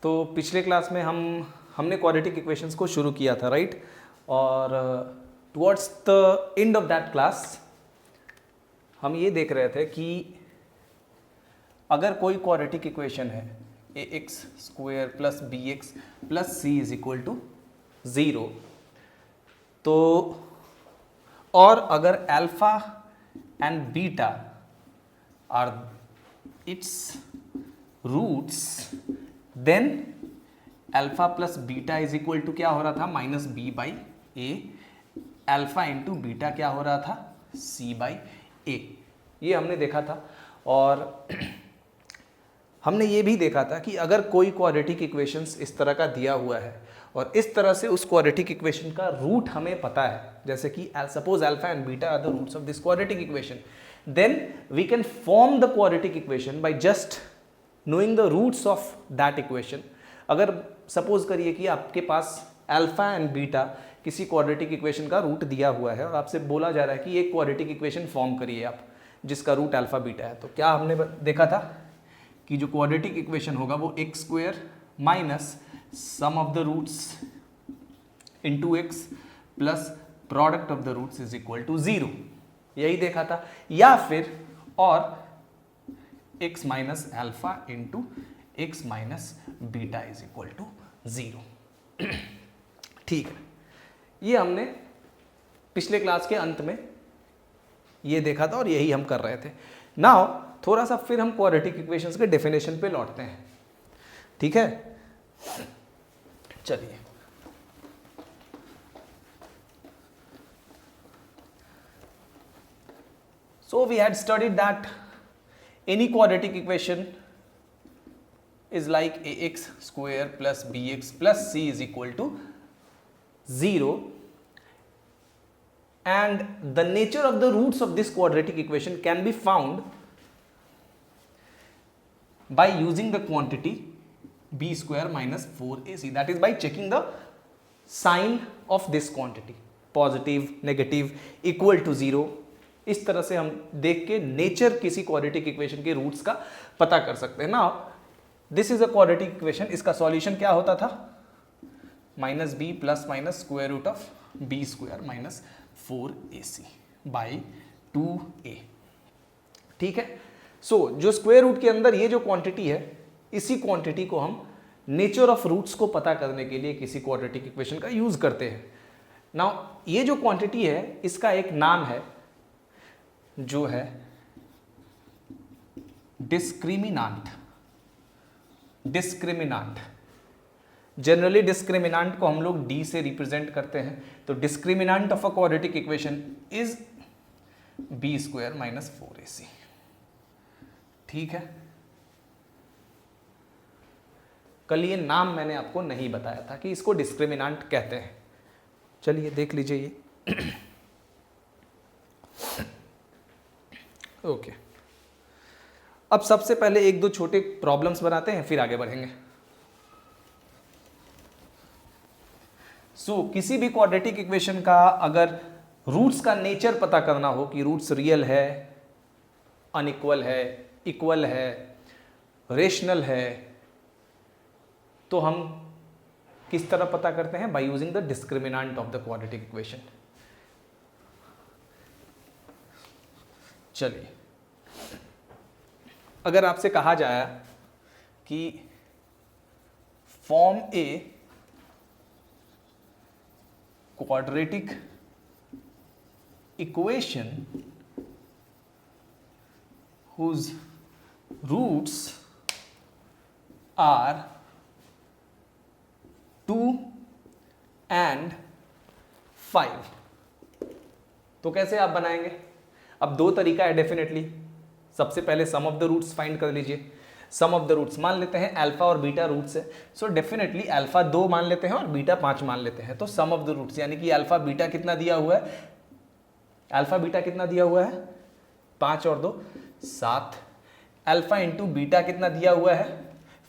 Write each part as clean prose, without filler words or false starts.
तो पिछले क्लास में हमने क्वाड्रेटिक इक्वेशंस को शुरू किया था, राइट? और towards the end of that class हम ये देख रहे थे कि अगर कोई क्वाड्रेटिक इक्वेशन है ax² plus bx plus c is equal to 0, तो और अगर alpha and beta are its roots, then alpha plus beta is equal to क्या हो रहा था, minus B by A. Alpha into beta क्या हो रहा था, सी बाई ए। ये हमने देखा था। और हमने ये भी देखा था कि अगर कोई क्वाड्रेटिक इक्वेशंस इस तरह का दिया हुआ है और इस तरह से उस क्वाड्रेटिक इक्वेशन का रूट हमें पता है, जैसे कि suppose alpha and beta are the roots of this quadratic equation, then we can form the quadratic equation by just knowing the roots of that equation. अगर सपोज करिए कि आपके पास अल्फा एंड बीटा किसी क्वाड्रेटिक इक्वेशन का root दिया हुआ है और आपसे बोला जा रहा है कि एक क्वाड्रेटिक इक्वेशन फॉर्म करिए आप जिसका रूट अल्फा बीटा है, तो क्या हमने देखा था कि जो क्वाड्रेटिक इक्वेशन होगा वो x² minus sum of the roots into x plus product of the roots is equal to 0, यही देखा था। या फिर और x minus alpha into x minus beta is equal to 0। ठीक है, ये हमने पिछले क्लास के अंत में ये देखा था और यही हम कर रहे थे। नाउ थोड़ा सा फिर हम क्वाड्रेटिक इक्वेशंस के डेफिनेशन पे लौटते हैं, ठीक है? चलिए, so we had studied that any quadratic equation is like ax² plus bx plus c is equal to 0, and the nature of the roots of this quadratic equation can be found by using the quantity b² minus 4ac, that is by checking the sign of this quantity, positive, negative, equal to 0। इस तरह से हम देख के nature किसी quadratic equation के roots का पता कर सकते हैं। Now this is a quadratic equation, इसका सॉल्यूशन क्या होता था, minus B plus minus square root of b² minus 4ac by 2a। ठीक है, सो जो स्क्वायर रूट के अंदर ये जो क्वांटिटी है, इसी क्वांटिटी को हम नेचर ऑफ रूट्स को पता करने के लिए किसी क्वाड्रेटिक इक्वेशन का यूज करते हैं। नाउ ये जो क्वांटिटी है इसका एक नाम है जो है डिस्क्रिमिनांट। डिस्क्रिमिनांट, जनरली डिस्क्रिमिनांट को हम लोग डी से रिप्रेजेंट करते हैं, तो discriminant of a quadratic equation is b² minus 4ac। ठीक है, कल ये नाम मैंने आपको नहीं बताया था कि इसको डिस्क्रिमिनांट कहते हैं। चलिए देख लीजिए ये। ओके, अब सबसे पहले एक दो छोटे प्रॉब्लम्स बनाते हैं, फिर आगे बढ़ेंगे। सो किसी भी क्वाड्रेटिक इक्वेशन का अगर रूट्स का नेचर पता करना हो कि रूट्स रियल है, अनइक्वल है, इक्वल है, रेशनल है, तो हम किस तरह पता करते हैं, by using the discriminant of the quadratic equation. चलिए, अगर आपसे कहा जाए कि form a quadratic equation whose roots are 2 and 5, तो कैसे आप बनाएंगे? अब दो तरीका है डेफिनेटली। सबसे पहले सम ऑफ द रूट्स फाइंड कर लीजिए। सम ऑफ द रूट्स मान लेते हैं अल्फा और बीटा रूट्स है, सो डेफिनेटली अल्फा 2 मान लेते हैं और बीटा 5 मान लेते हैं। तो सम ऑफ द रूट्स यानी कि अल्फा बीटा कितना दिया हुआ है, अल्फा बीटा कितना दिया हुआ है, 5 और 2 7। अल्फा इंटू बीटा कितना दिया हुआ है,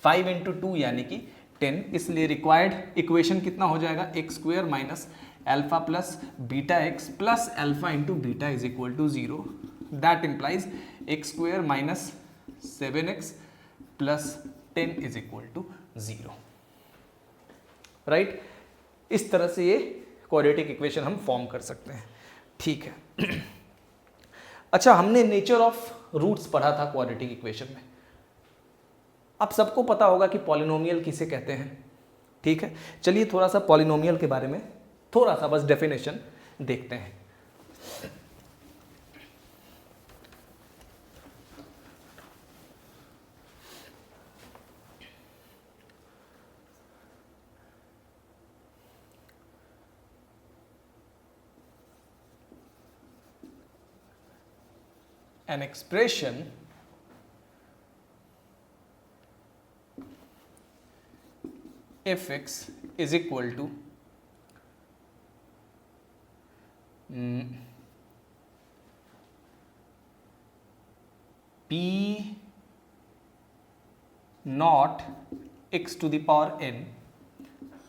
5 इंटू 2 यानी कि 10। इसलिए रिक्वायर्ड इक्वेशन कितना हो जाएगा, x² minus alpha plus beta x plus alpha into beta is equal to 0। That implies x² minus 7x plus 10 is equal to 0। Right. इस तरह से ये क्वाड्रेटिक इक्वेशन हम फॉर्म कर सकते हैं, ठीक है। अच्छा, हमने नेचर ऑफ रूट्स पढ़ा था क्वाड्रेटिक इक्वेशन में। अब सबको पता होगा कि पॉलिनोमियल किसे कहते हैं, ठीक है। चलिए थोड़ा सा पॉलिनोमियल के बारे में थोड़ा सा बस डेफिनेशन देखते हैं। An expression fx is equal to p naught x to the power n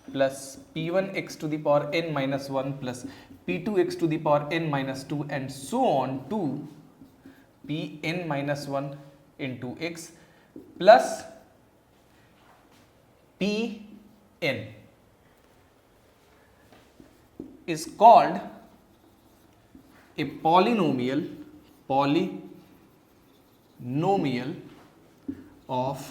plus p1 x to the power n minus 1 plus p2 x to the power n minus 2 and so on to pn minus 1 into x plus pn is called a polynomial of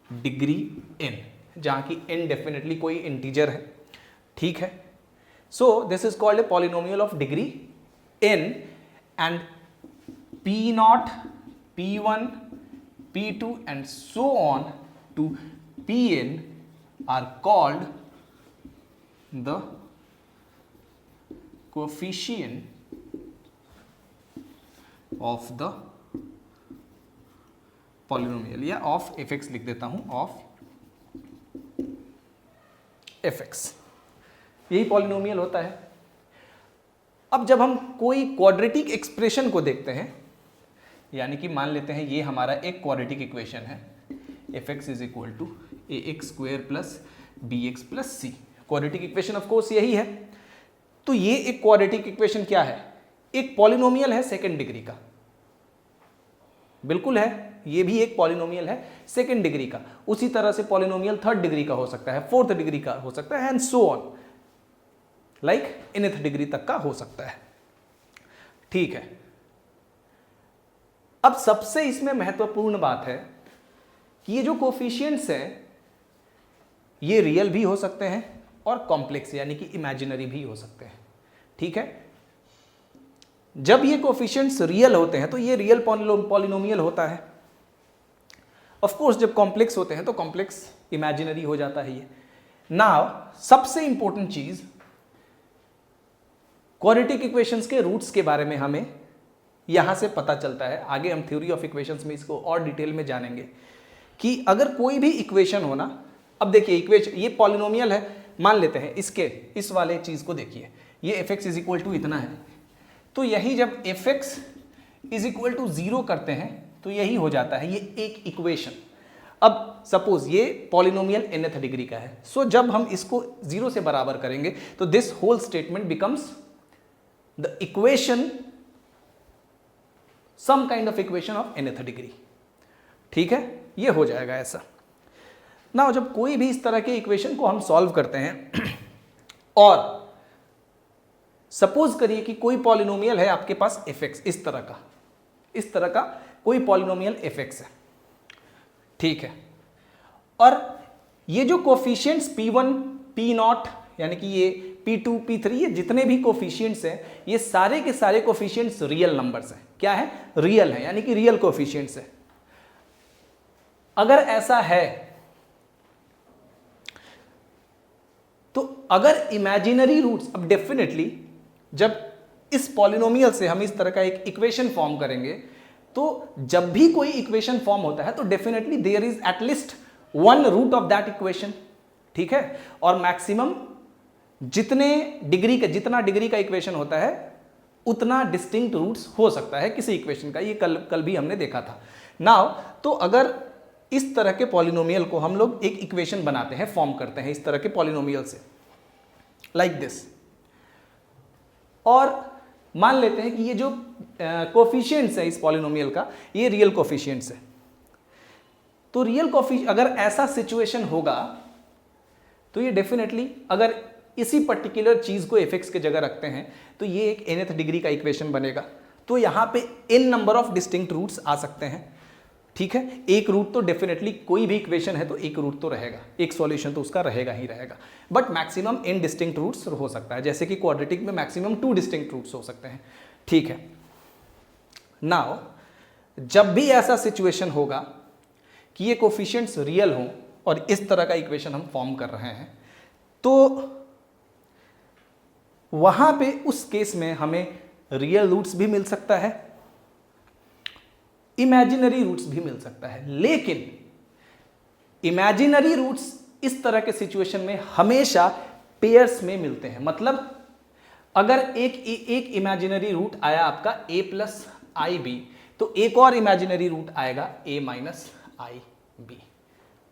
degree n, जहां की n definitely कोई integer है, ठीक है। सो this is called a polynomial of degree n and p0, p1, p2 and so on to pn are called the coefficient of the polynomial, या of fx लिख देता हूं, of fx। यही polynomial होता है। अब जब हम कोई क्वाड्रेटिक एक्सप्रेशन को देखते हैं, यानी कि मान लेते हैं ये हमारा एक क्वाड्रेटिक इक्वेशन है, fx is equal to ax square plus bx plus c। Quadratic equation of course यही है। तो ये एक क्वाड्रेटिक इक्वेशन क्या है? एक पॉलिनोमियल है सेकेंड डिग्री का, बिल्कुल है, ये भी एक पॉलिनोमियल है सेकेंड डिग्री का। उसी तरह से पॉलिनोमियल थर्ड डिग्री का हो सकता है, फोर्थ डिग्री का हो सकता है, and so on, like nth degree तक का हो सकता है, ठीक है। अब सबसे इसमें महत्वपूर्ण बात है कि ये जो कोफिशिएंट्स हैं ये रियल भी हो सकते हैं और कॉम्प्लेक्स यानी कि इमेजिनरी भी हो सकते हैं, ठीक है। जब ये कोफिशिएंट्स रियल होते हैं तो ये रियल पॉलिनोमियल होता है। ऑफ कोर्स जब कॉम्प्लेक्स होते हैं तो कॉम्प्लेक्स इमेजिनरी हो जाता है ये। नाउ सबसे इंपॉर्टेंट चीज, क्वाड्रेटिक इक्वेशंस के रूट्स के बारे में हमें यहां से पता चलता है। आगे हम थ्योरी ऑफ इक्वेशंस में इसको और डिटेल में जानेंगे कि अगर कोई भी इक्वेशन हो ना, अब देखिए इक्वेशन ये पॉलिनोमियल है, मान लेते हैं इसके इस वाले चीज को देखिए, ये fx इज इक्वल टू इतना है, तो यही जब fx इज इक्वल टू 0 करते हैं तो यही हो जाता है ये एक इक्वेशन। अब सपोज ये पॉलिनोमियल nth डिग्री का है, सो जब हम इसको 0 से बराबर करेंगे तो this whole statement becomes the equation, some kind of equation of nth degree, ठीक है, ये हो जाएगा ऐसा। ना जब कोई भी इस तरह के इक्वेशन को हम सॉल्व करते हैं और सपोज करिए कि कोई पॉलिनोमियल है आपके पास fx, इस तरह का कोई पॉलिनोमियल fx है, ठीक है, और ये जो कोफिशिएंट्स p1, p0 यानी कि ये p2, p3, ये जितने भी कोफिशिएंट्स हैं ये सारे के सारे कोफिशिएंट्स रियल नंबर्स हैं। क्या है? रियल है, यानी कि रियल कोफिशिएंट्स है। अगर ऐसा है तो अगर इमेजिनरी रूट्स, अब डेफिनेटली जब इस पॉलिनोमियल से हम इस तरह का एक इक्वेशन फॉर्म करेंगे तो जब भी कोई इक्वेशन फॉर्म होता है तो definitely there is at least one root of that equation, ठीक है। और मैक्सिमम जितना डिग्री का इक्वेशन होता है उतना डिस्टिंक्ट रूट्स हो सकता है किसी इक्वेशन का। ये कल भी हमने देखा था। नाउ तो अगर इस तरह के पॉलिनोमियल को हम लोग एक इक्वेशन बनाते हैं, फॉर्म करते हैं इस तरह के पॉलिनोमियल से, लाइक दिस, और मान लेते हैं कि ये जो कोफिशिएंट्स है इस पॉलिनोमियल का ये रियल कोफिशिएंट्स है। तो रियल कोफिशिएंट, अगर ऐसा सिचुएशन होगा तो ये डेफिनेटली अगर इसी पर्टिकुलर चीज को एफ एक्स की जगह रखते हैं तो ये एक nth डिग्री का इक्वेशन बनेगा। तो यहाँ पे n number of distinct roots आ सकते हैं, ठीक है। एक रूट तो डेफिनेटली, कोई भी इक्वेशन है तो एक रूट तो रहेगा, एक सॉल्यूशन तो उसका रहेगा ही रहेगा, but maximum n distinct roots हो सकता है, जैसे कि क्वाड्रेटिक में मैक्सिमम 2 डिस्टिंक्ट रूट्स हो सकते हैं, ठीक है। नाउ जब भी ऐसा सिचुएशन होगा कि ये कोफिशिएंट्स रियल हों और इस तरह का इक्वेशन हम फॉर्म कर रहे हैं, तो वहां पे उस केस में हमें रियल रूट्स भी मिल सकता है, इमेजिनरी रूट्स भी मिल सकता है। लेकिन इमेजिनरी रूट्स इस तरह के सिचुएशन में हमेशा पेयर्स में मिलते हैं। मतलब अगर एक इमेजिनरी रूट आया आपका a प्लस आई बी, तो एक और इमेजिनरी रूट आएगा a minus I B.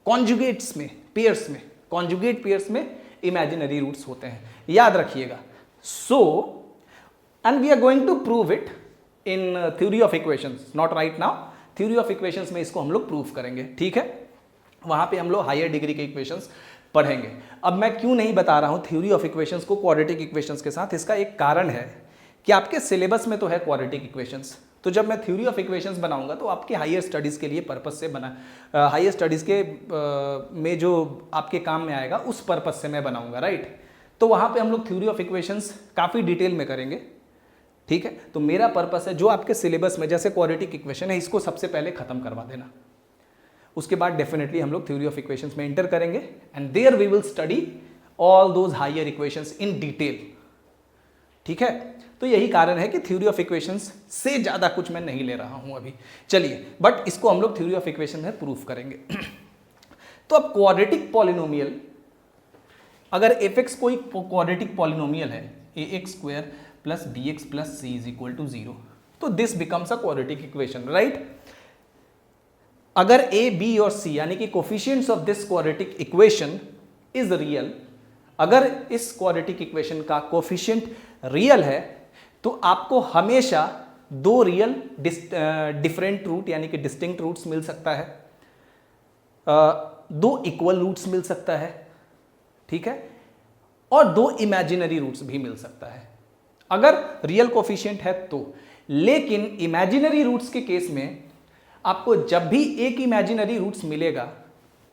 Conjugates में, पेयर्स में, कॉन्जुगेट पेयर्स में इमेजिनरी रूट्स होते हैं, याद रखिएगा। So and we are going to prove it in theory of equations, not right now. Theory of equations में इसको हम लोग प्रूव करेंगे, ठीक है। वहां पे हम लोग हायर डिग्री के इक्वेशंस पढ़ेंगे। अब मैं क्यों नहीं बता रहा हूं थ्योरी ऑफ इक्वेशंस को क्वाड्रेटिक इक्वेशंस के साथ, इसका एक कारण है कि आपके सिलेबस में तो है क्वाड्रेटिक इक्वेशंस, तो जब मैं थ्योरी ऑफ इक्वेशंस बनाऊंगा तो आपके हायर स्टडीज के लिए पर्पस से बना, हायर स्टडीज के में जो आपके काम में आएगा उस पर्पस से मैं बनाऊंगा, राइट। तो वहां पे हम लोग थ्योरी ऑफ इक्वेशंस काफी डिटेल में करेंगे, ठीक है। तो मेरा पर्पस है जो आपके सिलेबस में जैसे क्वाड्रेटिक इक्वेशन है इसको सबसे पहले खत्म करवा देना, उसके बाद डेफिनेटली हम लोग थ्योरी ऑफ इक्वेशंस में एंटर करेंगे and there we will study all those higher equations in detail, ठीक है। तो यही कारण है कि थ्योरी ऑफ इक्वेशंस से ज्यादा कुछ मैं नहीं ले रहा हूं अभी, चलिए, बट इसको हम लोग थ्योरी ऑफ इक्वेशन में प्रूफ करेंगे। तो अब क्वाड्रेटिक पॉलिनोमियल, अगर एफ एक्स कोई क्वाड्रेटिक पॉलिनोमियल है A X square plus B X plus C is equal to 0, तो this becomes a quadratic equation, right. अगर ए बी और सी यानी कि coefficients of this quadratic equation is real, अगर इस quadratic equation का coefficient real है तो आपको हमेशा दो रियल डिफरेंट रूट यानी कि डिस्टिंक्ट रूट्स मिल सकता है, दो इक्वल रूट्स मिल सकता है, ठीक है, और दो इमेजिनरी रूट्स भी मिल सकता है अगर रियल कोफिशिएंट है तो। लेकिन इमेजिनरी रूट्स के केस में आपको जब भी एक इमेजिनरी रूट्स मिलेगा,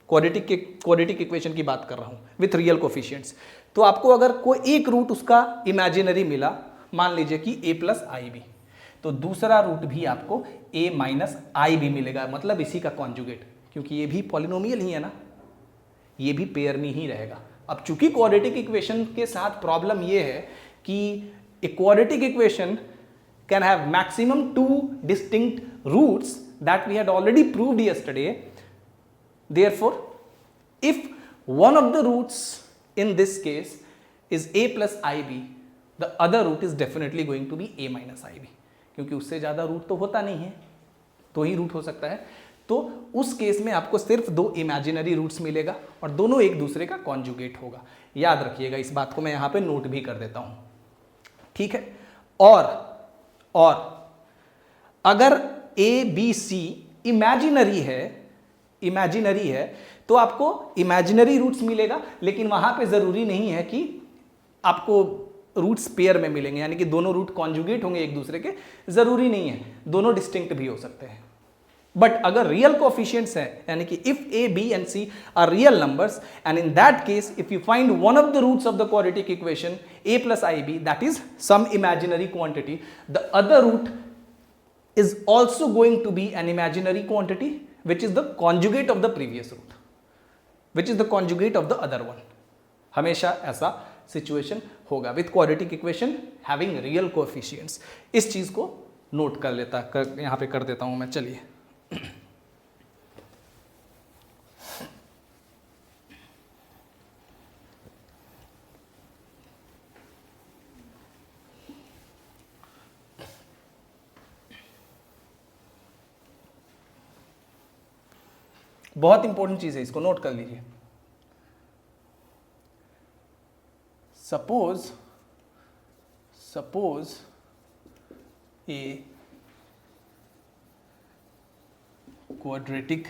क्वाड्रेटिक इक्वेशन की बात कर रहा हूं विथ रियल कोफिशिएंट्स, तो आपको अगर कोई एक रूट उसका इमेजिनरी मिला, मान लीजिए कि a प्लस आई बी, तो दूसरा रूट भी आपको a माइनस आई बी मिलेगा, मतलब इसी का कॉन्जुगेट, क्योंकि ये भी पॉलिनोमियल ही है ना, ये भी पेयर में ही रहेगा। अब चूंकि क्वाड्रेटिक इक्वेशन के साथ प्रॉब्लम ये है कि a quadratic equation can have maximum 2 distinct roots that we had already proved yesterday. Therefore, if one of the roots in this case is a plus ib, the other root is definitely going to be a minus ib, क्योंकि उससे ज़्यादा root तो होता नहीं है, दो ही root हो सकता है। तो उस केस में आपको सिर्फ दो इमेजिनरी रूट्स मिलेगा और दोनों एक दूसरे का कॉन्जुगेट होगा। याद रखिएगा, इस बात को मैं यहाँ पे नोट भी कर देता हूँ, ठीक है। और अगर ए बी सी इमेजिनरी है तो आपको इमेजिनरी रूट्स मिलेगा, लेकिन वहां पे जरूरी नहीं है कि आपको रूट्स पेयर में मिलेंगे, यानी कि दोनों रूट कॉन्जुगेट होंगे एक दूसरे के, जरूरी नहीं है, दोनों डिस्टिंक्ट भी हो सकते हैं। बट अगर रियल कोफिशिएंट्स है, यानी कि if a b and c are real numbers and in that case if you find one of the roots of the quadratic equation a plus I B, that is some imaginary quantity, the other root is also going to be an imaginary quantity which is the conjugate of the previous root, which is the conjugate of the other one. हमेशा ऐसा situation होगा with quadratic equation having real coefficients. इस चीज को note यहां पे कर देता हूं मैं, चलिए। बहुत इंपॉर्टेंट चीज है, इसको नोट कर लीजिए। Suppose a quadratic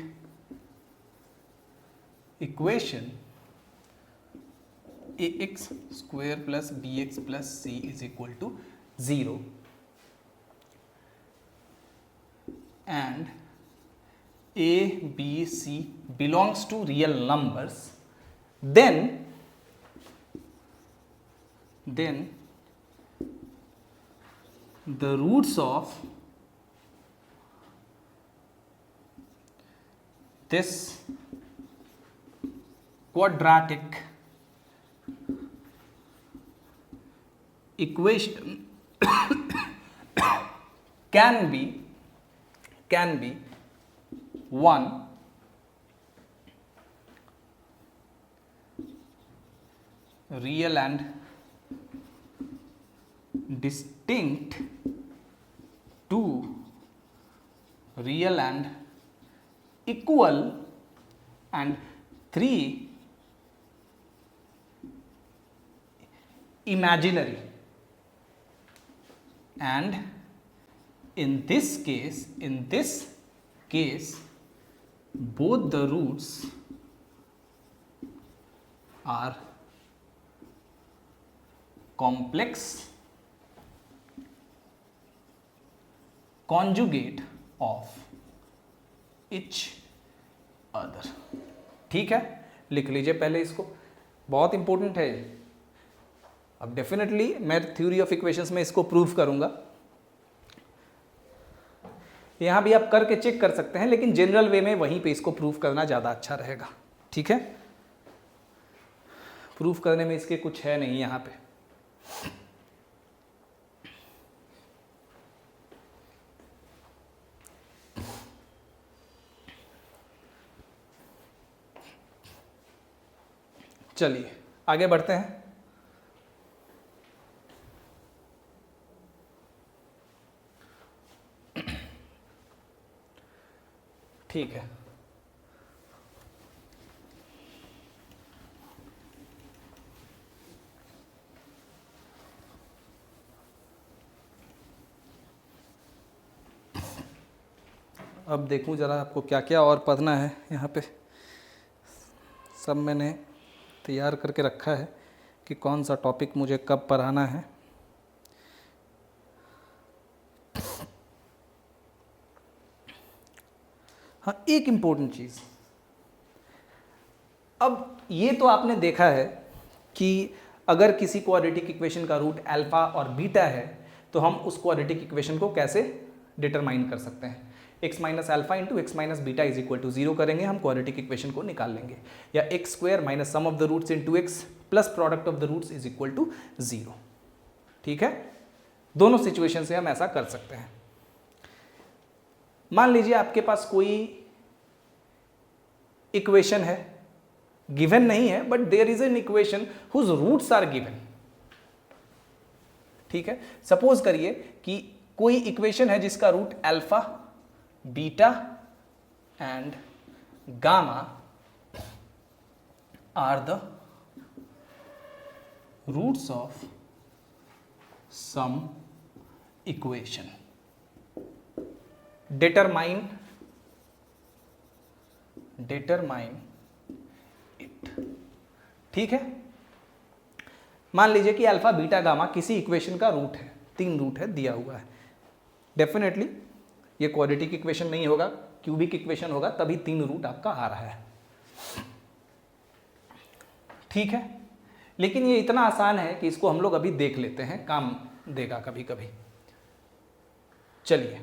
equation A X square plus B X plus C is equal to 0 and a b c belongs to real numbers, then the roots of this quadratic equation can be 1 real and distinct, 2 real and equal, and 3 imaginary. And in this case both the roots are complex conjugate of each other. ठीक है, लिख लीजिए पहले इसको, बहुत important है। अब definitely मैं थ्योरी ऑफ इक्वेशंस में इसको प्रूव करूंगा, यहाँ भी आप करके चेक कर सकते हैं, लेकिन जनरल वे में वहीं पे इसको प्रूफ करना ज़्यादा अच्छा रहेगा। ठीक है, प्रूफ करने में इसके कुछ है नहीं यहाँ पे। चलिए आगे बढ़ते हैं। ठीक है, अब देखूं ज़रा आपको क्या क्या और पढ़ना है। यहाँ पे सब मैंने तैयार करके रखा है कि कौन सा टॉपिक मुझे कब पढ़ाना है। हाँ, एक इम्पोर्टेंट चीज़, अब ये तो आपने देखा है कि अगर किसी क्वाड्रेटिक इक्वेशन का रूट अल्फा और बीटा है तो हम उस क्वाड्रेटिक इक्वेशन को कैसे डिटरमाइन कर सकते हैं। x minus alpha into x minus beta is equal to 0 करेंगे, हम क्वाड्रेटिक इक्वेशन को निकाल लेंगे। या X square minus sum of the roots into x plus product of the roots is equal to 0। ठीक है, दोनों सिचुएशन से हम ऐसा कर सकते हैं। मान लीजिए आपके पास कोई इक्वेशन है, गिवन नहीं है but there is an equation whose roots are given. ठीक है, सपोज करिए कि कोई इक्वेशन है जिसका root alpha, beta and gamma are the roots of some equation. determine it। ठीक है, मान लीजिए कि अल्फा बीटा गामा किसी इक्वेशन का रूट है, 3 रूट है दिया हुआ है। डेफिनेटली ये क्वाड्रेटिक इक्वेशन नहीं होगा, क्यूबिक इक्वेशन होगा, तभी 3 रूट आपका आ रहा है। ठीक है, लेकिन ये इतना आसान है कि इसको हम लोग अभी देख लेते हैं, काम देगा कभी कभी। चलिए,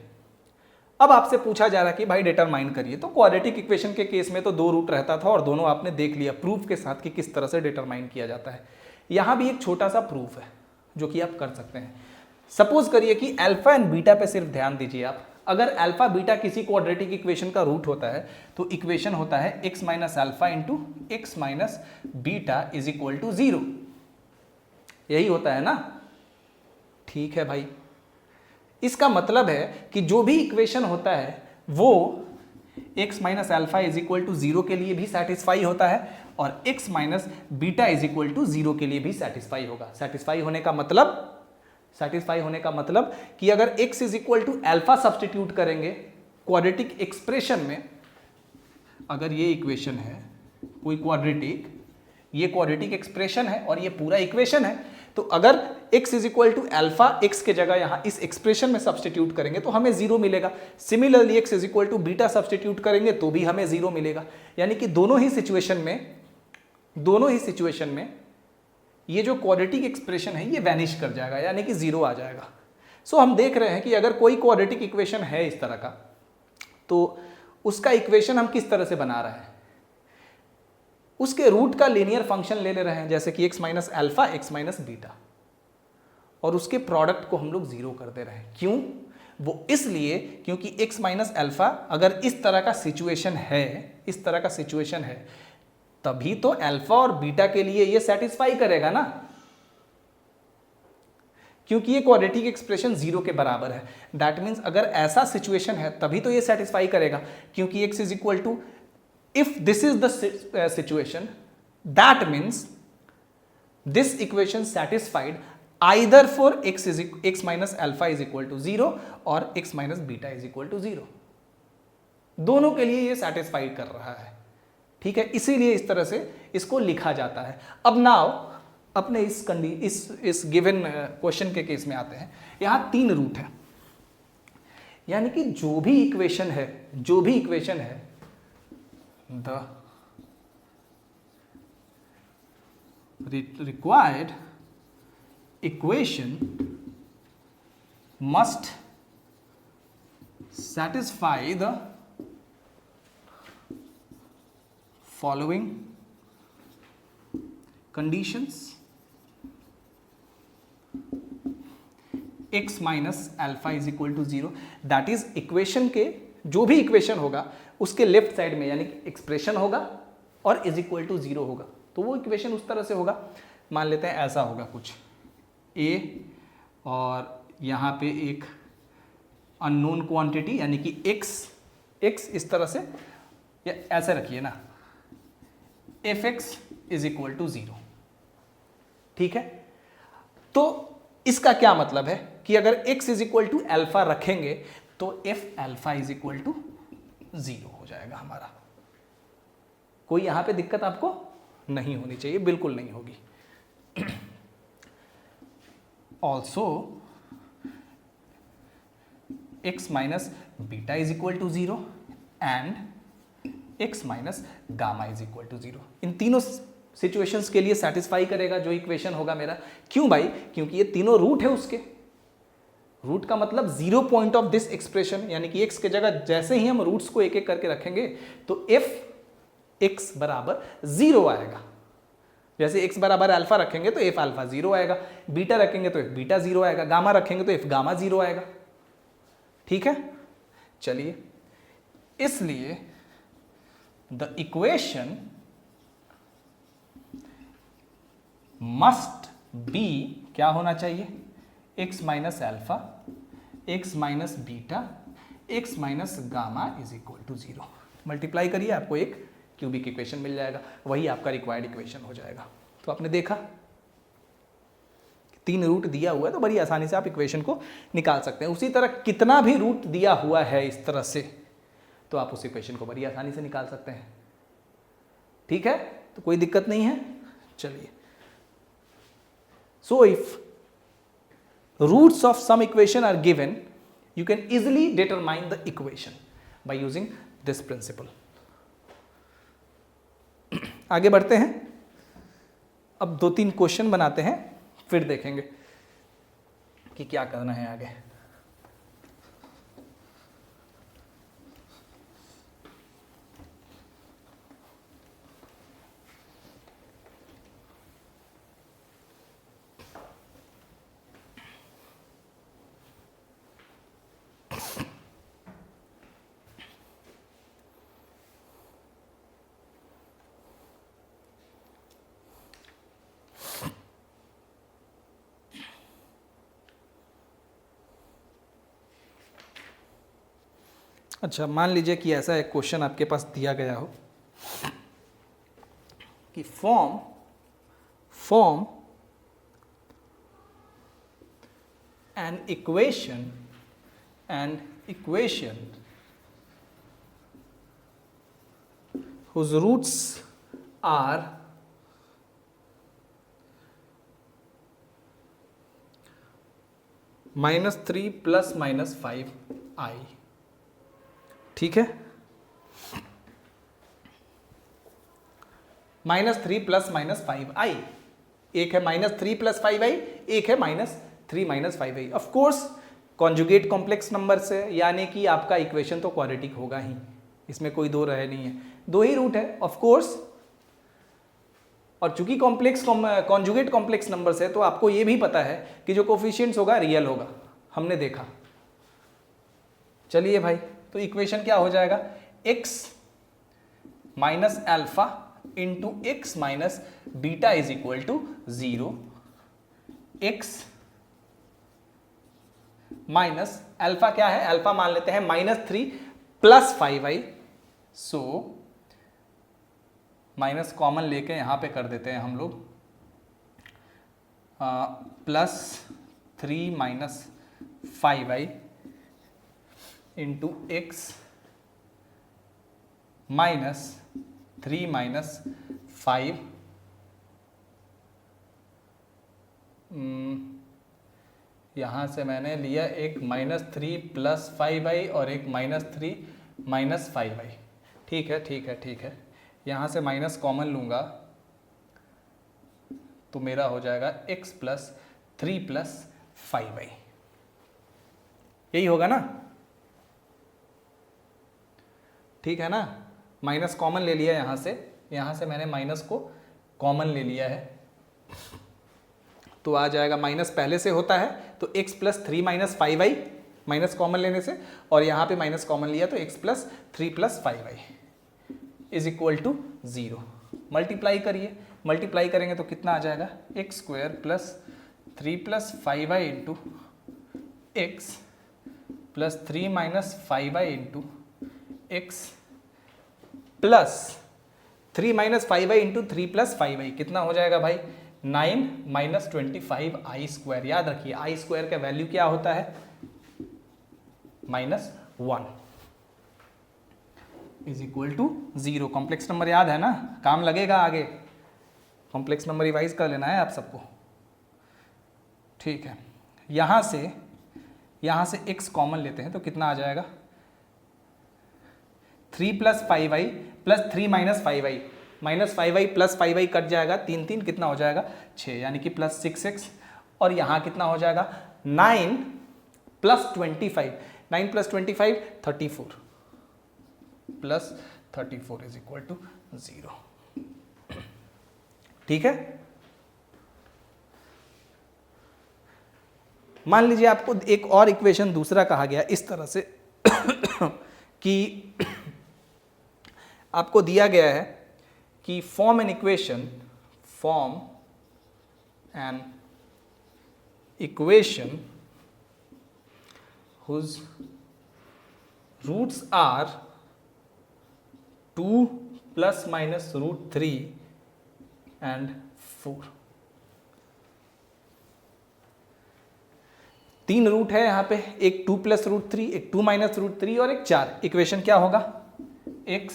अब आपसे पूछा जा रहा है कि भाई डिटरमाइन करिए। तो क्वाड्रेटिक इक्वेशन के केस में तो 2 रूट रहता था और दोनों आपने देख लिया प्रूफ के साथ कि किस तरह से डिटरमाइन किया जाता है। यहाँ भी एक छोटा सा प्रूफ है जो कि आप कर सकते हैं। सपोज करिए कि अल्फा एंड बीटा पे सिर्फ ध्यान दीजिए आप। अगर अल्फा बीटा किसी क्वाड्रेटिक इक्वेशन का रूट होता है तो इक्वेशन होता है x minus alpha into x minus beta is equal to 0। यही होता है ना। ठीक है भाई, इसका मतलब है कि जो भी इक्वेशन होता है वो x minus alpha is equal to 0 के लिए भी सेटिस्फाई होता है और x minus beta is equal to 0 के लिए भी सेटिस्फाई होगा। सेटिस्फाई होने का मतलब कि अगर x is equal to alpha substitute करेंगे क्वाड्रेटिक एक्सप्रेशन में, अगर ये इक्वेशन है कोई क्वाड्रेटिक, ये क्वाड्रेटिक एक्सप्रेशन है और ये पूरा इक्वेशन है। तो अगर x is equal to alpha, x के जगह यहां इस एक्सप्रेशन में सब्सटीट्यूट करेंगे तो हमें 0 मिलेगा। Similarly x is equal to beta substitute करेंगे तो भी हमें 0 मिलेगा। यानी कि दोनों ही सिचुएशन में ये जो क्वाड्रेटिक एक्सप्रेशन है ये वैनिश कर जाएगा, यानी कि 0 आ जाएगा। सो हम देख रहे हैं कि अगर कोई क्वाड्रेटिक इक्वेशन है इस तरह का, तो उसका इक्वेशन हम किस तरह से बना रहे हैं, उसके रूट का लीनियर फंक्शन ले रहे हैं, जैसे कि x minus alpha, x minus beta, और उसके प्रोडक्ट को हम लोग 0 कर दे रहे हैं। क्यों? वो इसलिए क्योंकि x माइनस अल्फा अगर इस तरह का सिचुएशन है, तभी तो अल्फा और बीटा के लिए ये सेटिस्फाई करेगा ना, क्योंकि ये क्वाड्रेटिक एक्सप्रेशन 0 के बराबर है। दैट मीन्स अगर ऐसा सिचुएशन है तभी तो ये सेटिस्फाई करेगा, क्योंकि x is equal to, if this is the situation, that means this equation satisfied either for x minus alpha is equal to 0 और x minus beta is equal to 0। दोनों के लिए ये सेटिस्फाई कर रहा है, ठीक है, इसीलिए इस तरह से इसको लिखा जाता है। अब नाउ अपने इस गिवन क्वेश्चन के केस में आते हैं। यहां 3 रूट है, यानी कि जो भी इक्वेशन है the required equation must satisfy the following conditions: x minus alpha is equal to 0। That is equation के, जो भी इक्वेशन होगा उसके लेफ्ट साइड में यानी कि एक्सप्रेशन होगा और इज इक्वल टू 0 होगा। तो वो इक्वेशन उस तरह से होगा, मान लेते हैं ऐसा होगा कुछ a, और यहाँ पे एक अननोन क्वांटिटी यानी कि x इस तरह से, या ऐसे रखिए ना, f(x) इज इक्वल टू 0, ठीक है। तो इसका क्या मतलब है कि अगर x is equal to alpha रखेंगे तो f alpha is equal to 0 हो जाएगा हमारा। कोई यहां पे दिक्कत आपको नहीं होनी चाहिए, बिल्कुल नहीं होगी। Also x minus beta is equal to 0 and x minus gamma is equal to 0। इन तीनों सिचुएशंस के लिए सेटिस्फाई करेगा जो इक्वेशन होगा मेरा। क्यों भाई? क्योंकि ये तीनों रूट है उसके। रूट का मतलब 0 पॉइंट ऑफ दिस एक्सप्रेशन, यानी कि x के जगह जैसे ही हम रूट्स को एक एक करके रखेंगे तो f(x) बराबर 0 आएगा। जैसे x बराबर अल्फा रखेंगे तो f अल्फा 0 आएगा, बीटा रखेंगे तो f बीटा 0 आएगा, गामा रखेंगे तो f गामा 0 आएगा, ठीक है। चलिए, इसलिए द इक्वेशन मस्ट बी क्या होना चाहिए? x minus alpha, x minus beta, x minus gamma is equal to 0। Multiply करिए, आपको एक क्यूबिक इक्वेशन मिल जाएगा, वही आपका रिक्वायर्ड इक्वेशन हो जाएगा। तो आपने देखा 3 रूट दिया हुआ है तो बड़ी आसानी से आप इक्वेशन को निकाल सकते हैं। उसी तरह कितना भी रूट दिया हुआ है इस तरह से तो आप उस इक्वेशन को बड़ी आसानी से निकाल सकते हैं, ठीक है। तो कोई दिक्कत नहीं है। चलिए, so if roots of some equation are given, you can easily determine the equation by using this principle. आगे बढ़ते हैं, अब 2-3 क्वेश्चन बनाते हैं, फिर देखेंगे कि क्या करना है आगे। अच्छा, मान लीजिए कि ऐसा एक क्वेश्चन आपके पास दिया गया हो कि form an equation whose roots are -3 plus -5i, ठीक है। -3 प्लस -5i, एक है -3 प्लस 5i, एक है -3 -5i। Of course conjugate complex number से, यानी कि आपका इक्वेशन तो क्वाड्रेटिक होगा ही, इसमें कोई दो राय नहीं है, दो ही रूट है ऑफ कोर्स। और चूंकि कॉन्जुगेट कॉम्प्लेक्स नंबर से, तो आपको ये भी पता है कि जो कोफिशिएंट्स होगा रियल होगा, हमने देखा। चलिए भाई, तो इक्वेशन क्या हो जाएगा, x minus alpha into x minus beta is equal to 0, x minus alpha क्या है, अल्फा मान लेते हैं -3 plus 5i, so minus common लेके यहां पे कर देते हैं हम लोग, +3 minus 5i into x -3 minus 5, यहाँ से मैंने लिया एक -3 प्लस 5i और एक -3 माइनस 5i, ठीक है ठीक है ठीक है। यहाँ से माइनस कॉमन लूँगा तो मेरा हो जाएगा x प्लस 3 प्लस 5i, यही होगा ना, ठीक है ना। माइनस कॉमन ले लिया यहाँ से मैंने माइनस को कॉमन ले लिया है, तो आ जाएगा, माइनस पहले से होता है तो x plus 3 minus 5i minus common लेने से, और यहाँ पे माइनस कॉमन लिया तो x plus 3 plus 5i is equal to 0। Multiply करिए, मल्टीप्लाई करेंगे तो कितना आ जाएगा, x square plus 3 plus 5i into x plus 3 minus 5i into x plus 3 minus 5i into 3 plus 5i कितना हो जाएगा भाई, 9 माइनस 25i स्क्वायर। याद रखिए आई स्क्वायर का वैल्यू क्या होता है, -1 is equal to 0। Complex number याद है ना, काम लगेगा आगे, कॉम्प्लेक्स नंबर रिवाइज कर लेना है आप सबको, ठीक है। यहाँ से x कॉमन लेते हैं तो कितना आ जाएगा, 3 plus 5i plus 3 minus 5i, minus 5i plus 5i cut जाएगा, 3 3 कितना हो जाएगा 6, यानी कि प्लस 6x, और यहाँ कितना हो जाएगा 9 plus 25, 9 plus 25 34 plus 34 is equal to 0, ठीक है। मान लीजिए आपको एक और इक्वेशन दूसरा कहा गया इस तरह से कि आपको दिया गया है कि form an equation whose roots are 2 plus minus √3 and 4। 3 root है यहाँ पे, एक 2 प्लस √3, एक 2 माइनस √3 और एक 4। इक्वेशन क्या होगा, x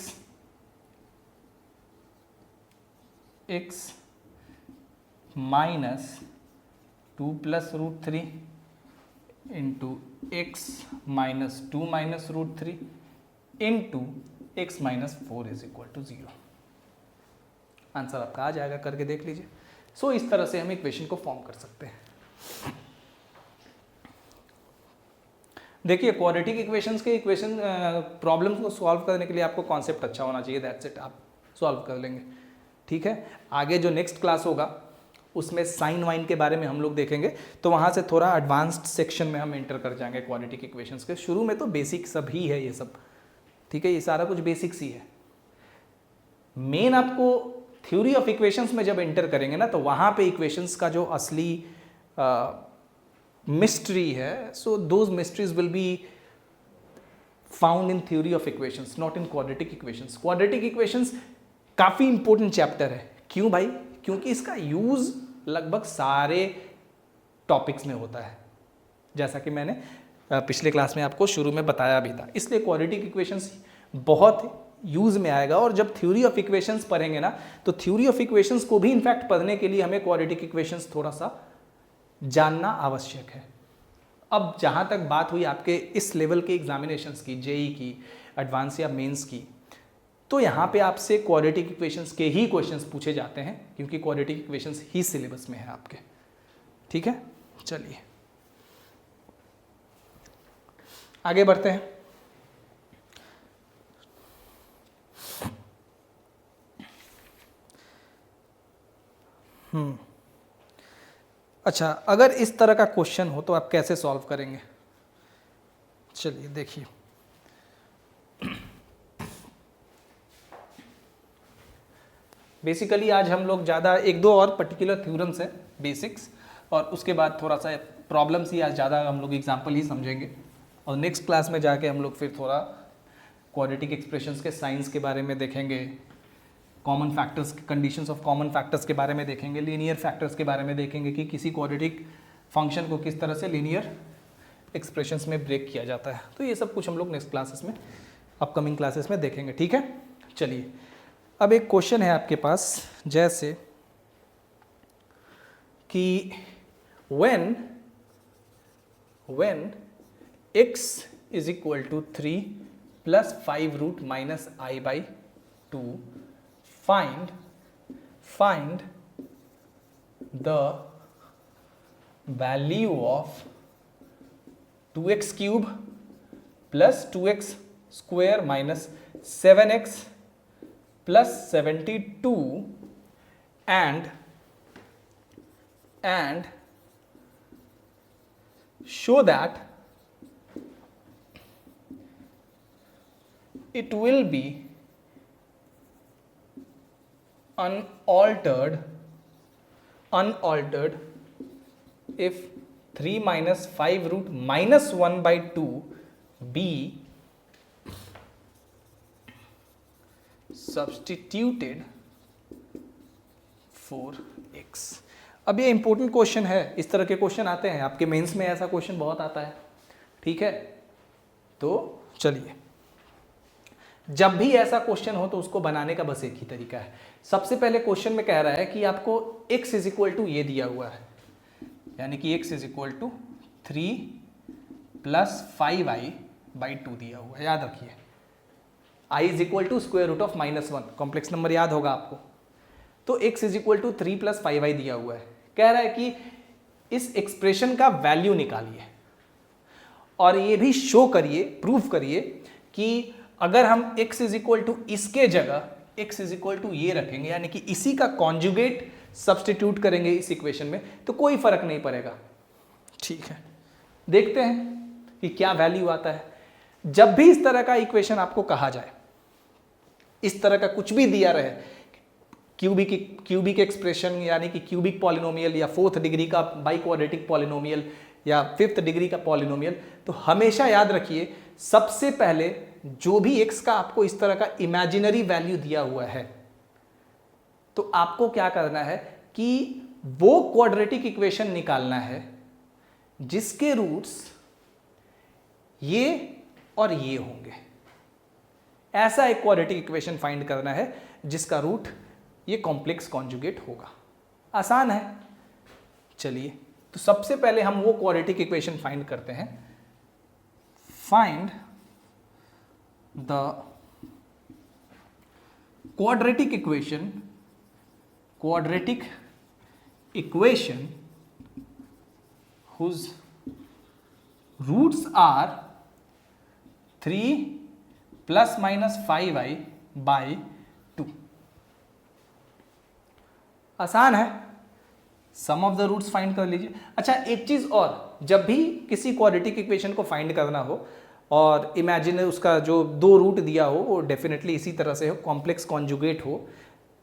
minus 2 plus √3 into x minus 2 minus √3 into x minus 4 is equal to 0। Answer आपका आ जाएगा, करके देख लीजिए। सो इस तरह से हम इक्वेशन को फॉर्म कर सकते हैं। देखिए क्वाड्रेटिक इक्वेशंस के प्रॉब्लम्स को सॉल्व करने के लिए आपको कॉन्सेप्ट अच्छा होना चाहिए, दैट्स इट, आप सॉल्व कर लेंगे, ठीक है। आगे जो नेक्स्ट क्लास होगा उसमें साइन वाइन के बारे में हम लोग देखेंगे, तो वहाँ से थोड़ा एडवांस्ड सेक्शन में हम एंटर कर जाएंगे क्वाड्रेटिक इक्वेशंस के। शुरू में तो बेसिक सब ही है ये सब, ठीक है, ये सारा कुछ बेसिक्स ही है। मेन आपको थ्योरी ऑफ इक्वेशंस में जब एंटर करेंगे ना, तो वहाँ पे इक्वेशंस का जो असली मिस्ट्री है, so those mysteries will be found in theory of equations, not in quadratic equations. Quadratic equations काफ़ी इंपॉर्टेंट चैप्टर है। क्यों भाई, क्योंकि इसका यूज़ लगभग सारे टॉपिक्स में होता है, जैसा कि मैंने पिछले क्लास में आपको शुरू में बताया भी था। इसलिए क्वाड्रेटिक इक्वेशंस बहुत यूज़ में आएगा। और जब थ्योरी ऑफ इक्वेशंस पढ़ेंगे ना, तो थ्योरी ऑफ इक्वेशंस को भी इनफैक्ट पढ़ने के लिए हमें क्वाड्रेटिक इक्वेशंस थोड़ा सा जानना आवश्यक है। अब जहाँ तक बात हुई आपके इस लेवल के एग्जामिनेशंस की, जेई की, एडवांस या मेंस की, तो यहाँ पे आपसे क्वाड्रेटिक इक्वेशंस के ही क्वेश्चंस पूछे जाते हैं, क्योंकि क्वाड्रेटिक इक्वेशंस ही सिलेबस में है आपके। ठीक है, चलिए आगे बढ़ते हैं। अच्छा, अगर इस तरह का क्वेश्चन हो तो आप कैसे सॉल्व करेंगे? चलिए देखिए, बेसिकली आज हम लोग ज़्यादा एक दो और पर्टिकुलर थ्योरम्स हैं बेसिक्स, और उसके बाद थोड़ा सा प्रॉब्लम्स ही आज ज़्यादा हम लोग एग्जाम्पल ही समझेंगे, और नेक्स्ट क्लास में जाके हम लोग फिर थोड़ा क्वाड्रेटिक एक्सप्रेशंस के साइंस के बारे में देखेंगे, common factors, conditions of common factors के बारे में देखेंगे, लीनियर फैक्टर्स के बारे में देखेंगे कि किसी क्वाड्रेटिक फंक्शन को किस तरह से लीनियर एक्सप्रेशंस में ब्रेक किया जाता है। तो ये सब कुछ हम लोग नेक्स्ट क्लासेस में, अपकमिंग क्लासेस में देखेंगे। ठीक है, चलिए अब एक क्वेश्चन है आपके पास, जैसे कि when x is equal to 3 plus 5 root minus I by 2, find the value of 2x cube plus 2x square minus 7x plus 72 and show that it will be unaltered if 3 minus 5 root minus 1 by 2 be substituted for x। अब ये important question है, इस तरह के question आते हैं आपके mains में, ऐसा क्वेश्चन बहुत आता है। ठीक है, तो चलिए, जब भी ऐसा क्वेश्चन हो तो उसको बनाने का बस एक ही तरीका है। सबसे पहले क्वेश्चन में कह रहा है कि आपको x इज इक्वल टू ये दिया हुआ है, यानी कि x is equal to 3 plus 5i by 2 दिया हुआ है। याद रखिए, i is equal to square root of -1, complex number याद होगा आपको। तो x is equal to 3 plus 5i दिया हुआ है। कह रहा है कि इस एक्सप्रेशन का वैल्यू निकालिए और ये भी शो करिए, प्रूफ करिए कि अगर हम x इज इक्वल टू इसके जगह x इज इक्वल टू ये रखेंगे, यानी कि इसी का कॉन्जुगेट सब्स्टिट्यूट करेंगे इस इक्वेशन में, तो कोई फर्क नहीं पड़ेगा। ठीक है, देखते हैं कि क्या वैल्यू आता है। जब भी इस तरह का इक्वेशन आपको कहा जाए, इस तरह का कुछ भी दिया रहे, क्यूबिक एक्सप्रेशन यानी कि क्यूबिक पॉलिनोमियल या 4th डिग्री का बाई क्वाड्रेटिक पॉलिनोमियल या 5th डिग्री का पॉलिनोमियल, तो हमेशा याद रखिए सबसे पहले जो भी x का आपको इस तरह का इमेजिनरी वैल्यू दिया हुआ है, तो आपको क्या करना है कि वो क्वाड्रेटिक इक्वेशन निकालना है जिसके रूट्स ये और ये होंगे। ऐसा एक क्वाड्रेटिक इक्वेशन फाइंड करना है जिसका रूट ये कॉम्प्लेक्स कॉन्जुगेट होगा। आसान है। चलिए, तो सबसे पहले हम वो क्वाड्रेटिक इक्वेशन फाइंड करते हैं। Find the quadratic equation whose roots are 3 plus minus 5i by 2। आसान है, सम ऑफ द रूट्स फाइंड कर लीजिए। अच्छा, एक चीज और, जब भी किसी क्वाड्रेटिक इक्वेशन को फाइंड करना हो और इमेजिन उसका जो दो रूट दिया हो वो डेफिनेटली इसी तरह से हो, कॉम्प्लेक्स कॉन्जुगेट हो,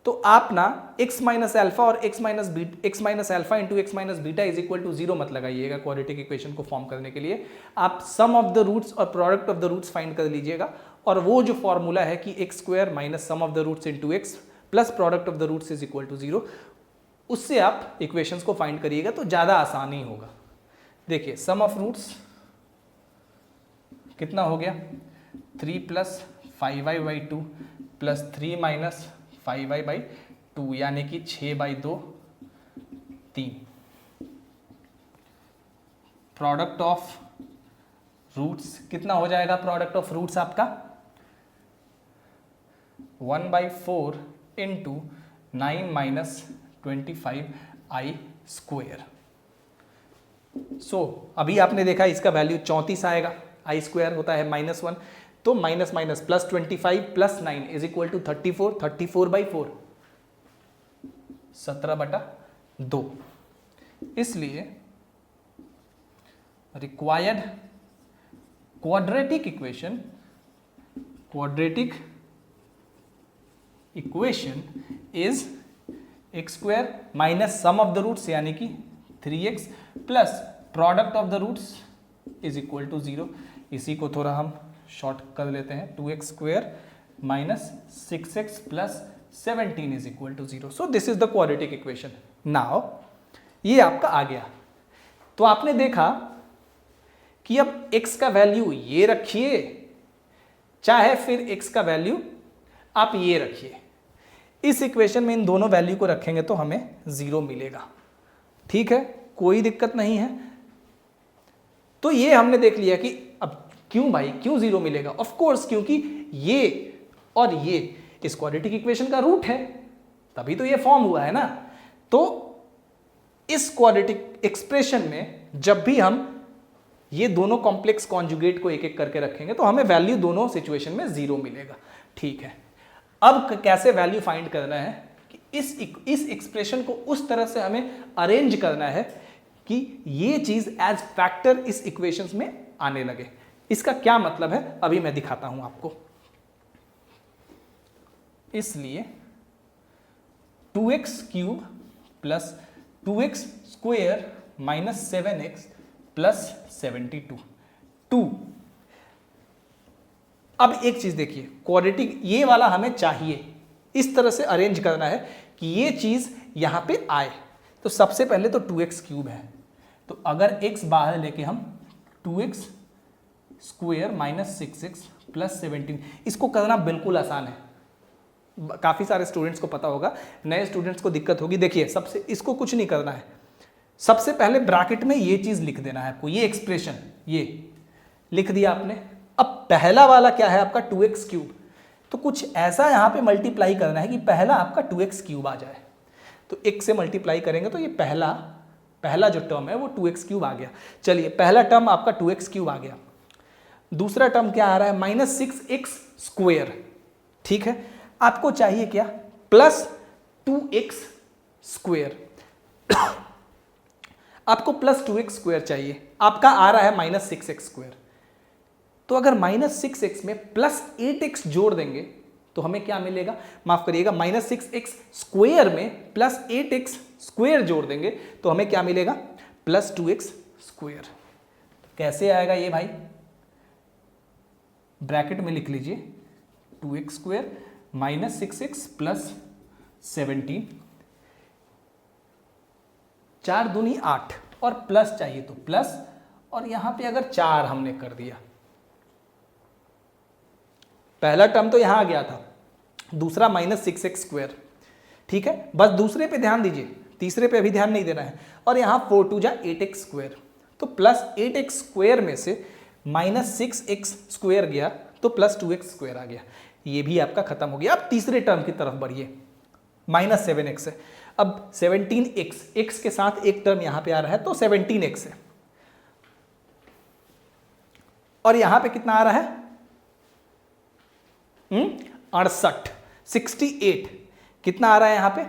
तो आप ना x माइनस एल्फा और x minus alpha into x minus beta is equal to 0 मत लगाइएगा। क्वाड्रेटिक इक्वेशन को फॉर्म करने के लिए आप सम ऑफ द रूट्स और product of the roots find कर लीजिएगा, और वो जो फॉर्मूला है कि x square minus sum of the roots into x plus product of the roots is equal to 0, उससे आप इक्वेशंस को फाइंड करिएगा तो ज़्यादा आसानी होगा। देखिए, सम ऑफ रूट्स कितना हो गया, 3 plus 5i by 2 plus 3 minus 5i by 2, यानी कि 6 बाई 2 3, प्रोडक्ट ऑफ रूट्स कितना हो जाएगा? प्रोडक्ट ऑफ रूट्स आपका 1/4 इंटू 9 माइनस 25i स्क्वेयर। सो अभी आपने देखा इसका वैल्यू 34 आएगा, आई स्क्वायर होता है -1, तो minus minus plus 25 plus 9 is equal to 34, 34/4 17/2। इसलिए required quadratic equation is x square minus sum of the roots यानी कि 3x plus product of the roots is equal to 0। इसी को थोड़ा हम शॉर्ट कर लेते हैं, 2x square minus 6x plus 17 is equal to 0। So this is the quadratic equation. Now ये आपका आ गया। तो आपने देखा कि अब x का वैल्यू ये रखिए, चाहे फिर x का वैल्यू आप ये रखिए, इस इक्वेशन में इन दोनों वैल्यू को रखेंगे तो हमें 0 मिलेगा। ठीक है, कोई दिक्कत नहीं है। तो ये हमने देख लिया कि अब क्यों भाई, क्यों 0 मिलेगा? ऑफ कोर्स क्योंकि ये और ये इस क्वाड्रेटिक इक्वेशन का रूट है, तभी तो ये फॉर्म हुआ है ना। तो इस क्वाड्रेटिक एक्सप्रेशन में जब भी हम ये दोनों कॉम्प्लेक्स कॉन्जुगेट को एक एक करके रखेंगे तो हमें वैल्यू दोनों सिचुएशन में 0 मिलेगा। ठीक है, अब कैसे वैल्यू फाइंड करना है कि इस एक्सप्रेशन को उस तरह से हमें अरेंज करना है कि ये चीज एज फैक्टर इस इक्वेशंस में आने लगे। इसका क्या मतलब है अभी मैं दिखाता हूं आपको। इसलिए 2x cube plus 2x square minus 7x plus 72 2। अब एक चीज देखिए, क्वाड्रेटिक ये वाला हमें चाहिए, इस तरह से अरेंज करना है कि ये चीज यहां पे आए। तो सबसे पहले तो 2x क्यूब है, तो अगर x बाहर लेके हम 2x square minus 6x plus 17, इसको करना बिल्कुल आसान है, काफी सारे स्टूडेंट्स को पता होगा, नए स्टूडेंट्स को दिक्कत होगी। देखिए सबसे इसको कुछ नहीं करना है, सबसे पहले ब्रैकेट में ये चीज लिख देना है आपको, ये एक्सप्रेशन ये लिख दिया आपने। अब पहला वाला क्या है आपका 2x क्यूब, तो कुछ ऐसा यहां पे मल्टीप्लाई करना है कि पहला आपका 2x क्यूब आ जाए। तो x से मल्टीप्लाई करेंगे तो ये पहला जो टर्म है वो 2x क्यूब आ गया। चलिए पहला टर्म आपका 2x क्यूब आ गया। दूसरा टर्म क्या आ रहा है? Minus 6x square. ठीक है, आपको चाहिए क्या? Plus 2x square. आपको प्लस 2x स्क्वायर चाहिए, आपका आ रहा है माइनस 6x स्क्वायर। तो अगर माइनस 6x में प्लस 8x जोड़ देंगे तो हमें क्या मिलेगा? माफ करिएगा, माइनस 6x स्क्वायर में प्लस 8x स्क्वायर जोड़ देंगे तो हमें क्या मिलेगा? Plus 2x square. कैसे आएगा ये भाई? ब्रैकेट में लिख लीजिए 2x square minus 6x plus 17, 4 दूनी 8 और प्लस चाहिए तो प्लस, और यहां पे अगर 4 हमने कर दिया, पहला टर्म तो यहां आ गया था, दूसरा माइनस 6x स्क्वायर। ठीक है, बस दूसरे पे ध्यान दीजिए, तीसरे पे अभी ध्यान नहीं देना है। और यहां 4 2 जा 8x स्क्वायर, तो प्लस 8x स्क्वायर में से माइनस 6x स्क्वायर गया तो प्लस 2x स्क्वायर आ गया। ये भी आपका खत्म हो गया। अब तीसरे टर्म की तरफ बढ़िए, माइनस 7x है। अब 17x, x के साथ एक टर्म यहां पे आ रहा है तो 17x है, और यहां पे कितना आ रहा है? 68, 68 कितना आ रहा है यहां पे?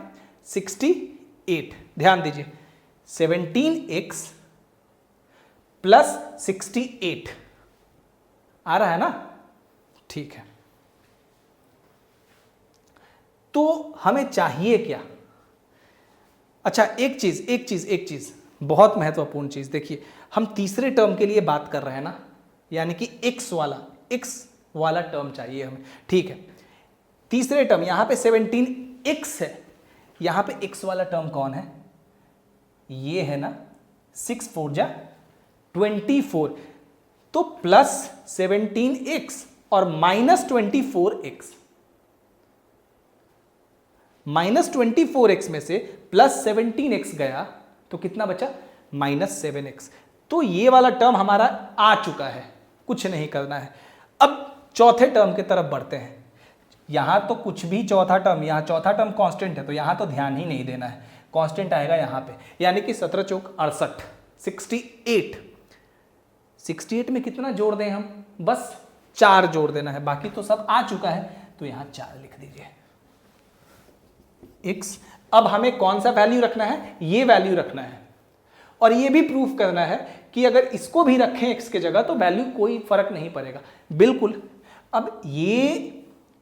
68। ध्यान दीजिए 17x प्लस 68 आ रहा है ना? ठीक है, तो हमें चाहिए क्या? अच्छा एक चीज बहुत महत्वपूर्ण चीज देखिए, हम तीसरे टर्म के लिए बात कर रहे हैं ना, यानी कि x वाला टर्म चाहिए हमें। ठीक है, तीसरे टर्म यहां पे 17x है, यहां पे x वाला टर्म कौन है? ये है ना, 6 4 जा 24, तो प्लस 17x और माइनस 24x, माइनस 24x में से प्लस 17x गया तो कितना बचा? Minus 7x। तो ये वाला टर्म हमारा आ चुका है, कुछ नहीं करना है। अब चौथे टर्म की तरफ बढ़ते हैं। यहां तो कुछ भी चौथा टर्म, यहां चौथा टर्म कांस्टेंट है तो यहां तो ध्यान ही नहीं देना है, कांस्टेंट आएगा यहां पे, यानी कि 17 चौक 68, 68 में कितना जोड़ दें हम, बस 4 जोड़ देना है, बाकी तो सब आ चुका है, तो यहां 4 लिख दीजिए x। अब हमें कौन सा वैल्यू रखना है, ये वैल्यू रखना है, और ये भी प्रूफ करना है कि अगर इसको भी रखें x के जगह तो वैल्यू कोई फर्क नहीं पड़ेगा, बिल्कुल। अब ये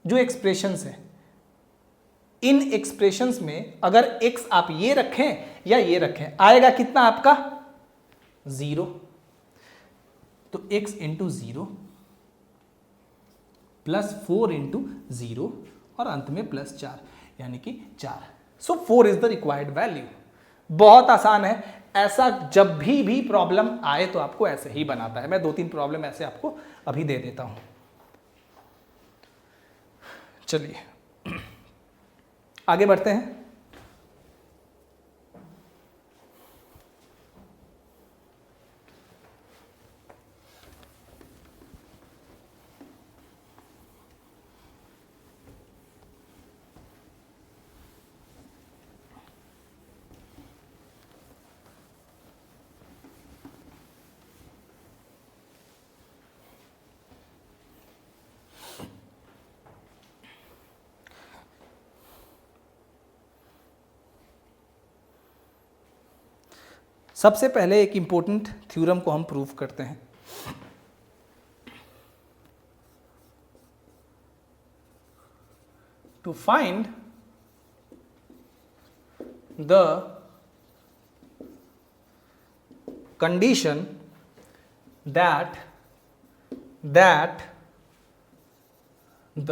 जो एक्सप्रेशंस है, इन एक्सप्रेशंस में अगर x आप ये रखें या ये रखें, आएगा कितना आपका 0, तो x इंटू 0 प्लस 4 इंटू 0 और अंत में प्लस 4, यानी कि 4। सो 4 इज द रिक्वायर्ड वैल्यू। बहुत आसान है, ऐसा जब भी प्रॉब्लम आए तो आपको ऐसे ही बनाता है। मैं 2-3 प्रॉब्लम ऐसे आपको अभी दे देता हूं। चलिए आगे बढ़ते हैं। सबसे पहले एक इंपॉर्टेंट थ्योरम को हम प्रूव करते हैं। To find the condition that the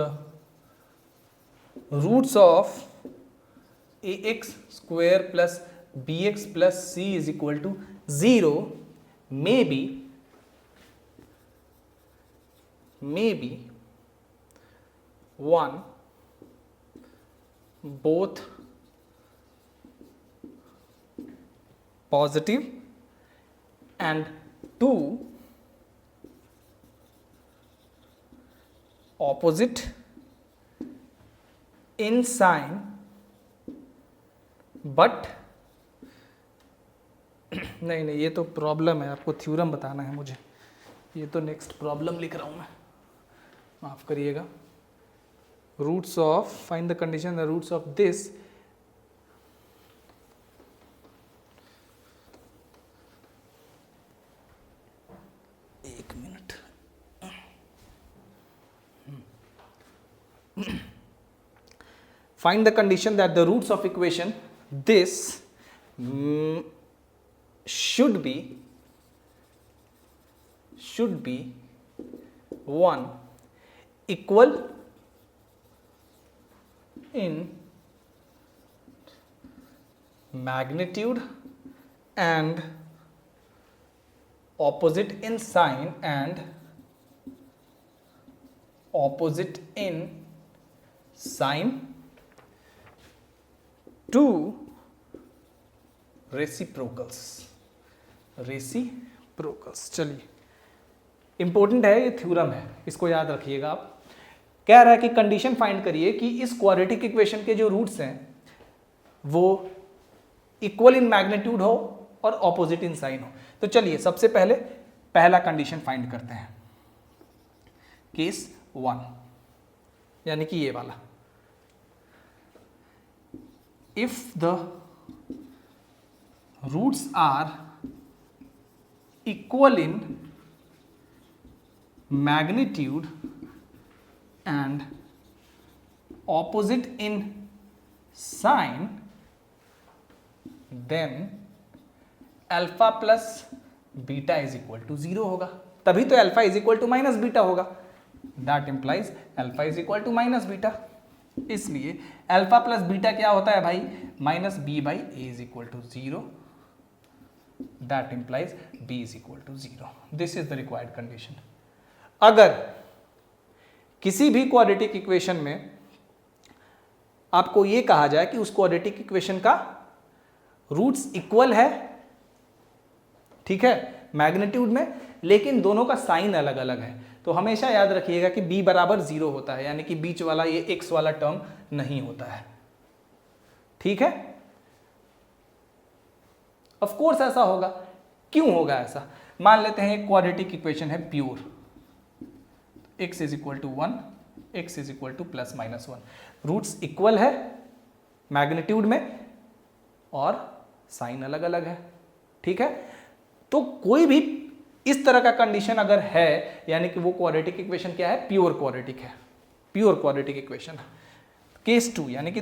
roots of ax square plus bx plus c is equal to 0 may be one, both positive and 2 opposite in sign but नहीं, ये तो प्रॉब्लम है, आपको theorem बताना है मुझे, ये तो नेक्स्ट प्रॉब्लम लिख रहा हूँ मैं, माफ करिएगा। Roots of, find the condition the roots of this एक मिनट। Find the condition that the roots of equation this should be 1 equal in magnitude and opposite in sign and opposite in sign to reciprocals. चलिए, important है, ये theorem है, इसको याद रखिएगा आप। कह रहा है कि कंडीशन फाइंड करिए कि इस क्वाड्रेटिक इक्वेशन के जो रूट्स हैं वो इक्वल इन मैग्नीट्यूड हो और ऑपोजिट इन साइन हो। तो चलिए सबसे पहले पहला कंडीशन फाइंड करते हैं, केस 1, यानी कि ये वाला। If the roots are equal in magnitude and opposite in sign, then alpha plus beta is equal to 0 होगा। तभी तो alpha is equal to minus beta होगा। That implies alpha is equal to minus beta। इसलिए alpha plus beta क्या होता है भाई, minus B by A is equal to 0। That implies b is equal to 0। This is the required condition. अगर किसी भी quadratic equation में आपको यह कहा जाए कि उस क्वाड्रेटिक इक्वेशन का रूट्स इक्वल है, ठीक है, मैग्नीट्यूड में, लेकिन दोनों का साइन अलग अलग है। तो हमेशा याद रखिएगा कि b बराबर 0 होता है, यानी कि बीच वाला ये x वाला टर्म नहीं होता है। ठीक है, ऑफ कोर्स ऐसा होगा। क्यों होगा ऐसा? मान लेते हैं एक क्वाड्रेटिक इक्वेशन है pure, x is equal to 1, x is equal to plus minus 1, roots equal है मैग्नीट्यूड में और साइन अलग अलग है। ठीक है, तो कोई भी इस तरह का कंडीशन अगर है, यानी कि वो क्वाड्रेटिक इक्वेशन क्या है? प्योर क्वाड्रेटिक है, प्योर क्वाड्रेटिक इक्वेशन। केस 2 यानी कि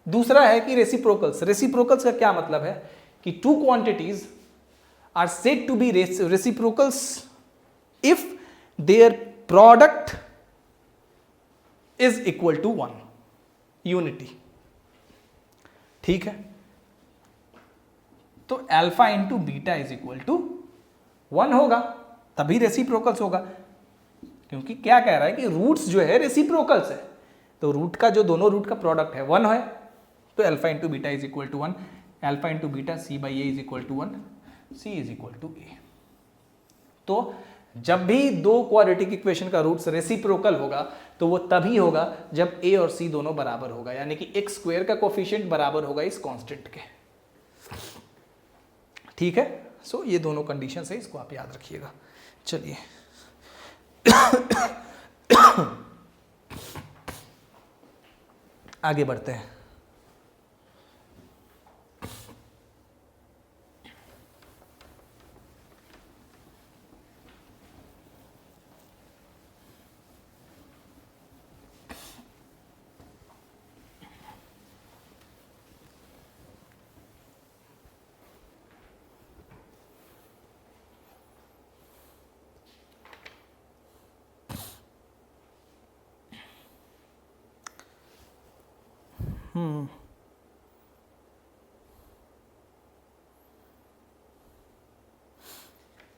दूसरा है कि रेसिप्रोकल्स। रेसिप्रोकल्स का क्या मतलब है कि two quantities are said to be reciprocals if their product is equal to 1, unity. ठीक है, तो alpha into beta is equal to 1 होगा, तभी रेसिप्रोकल्स होगा। क्योंकि क्या कह रहा है कि रूट्स जो है रेसिप्रोकल्स है, तो रूट का जो दोनों रूट का प्रोडक्ट है 1 है, तो alpha into beta is equal to 1, alpha into beta C by A is equal to 1, C is equal to A. तो जब भी दो क्वाड्रेटिक इक्वेशन का रूट्स रेसिप्रोकल होगा तो वो तभी होगा जब ए और सी दोनों बराबर होगा, यानी कि एक्स स्क्वायर का कोफिशिएंट बराबर होगा इस कांस्टेंट के। ठीक है, सो ये दोनों कंडीशन है, इसको आप याद रखिएगा। चलिए आगे बढ़ते हैं।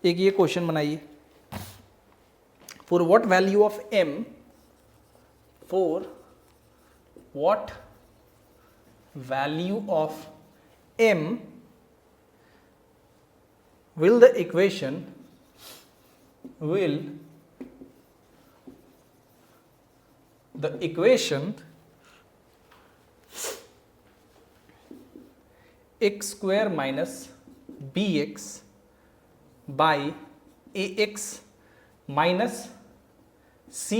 एक ये क्वेश्चन बनाइए, for what value of m, for what value of m will the equation x square minus bx by ax minus c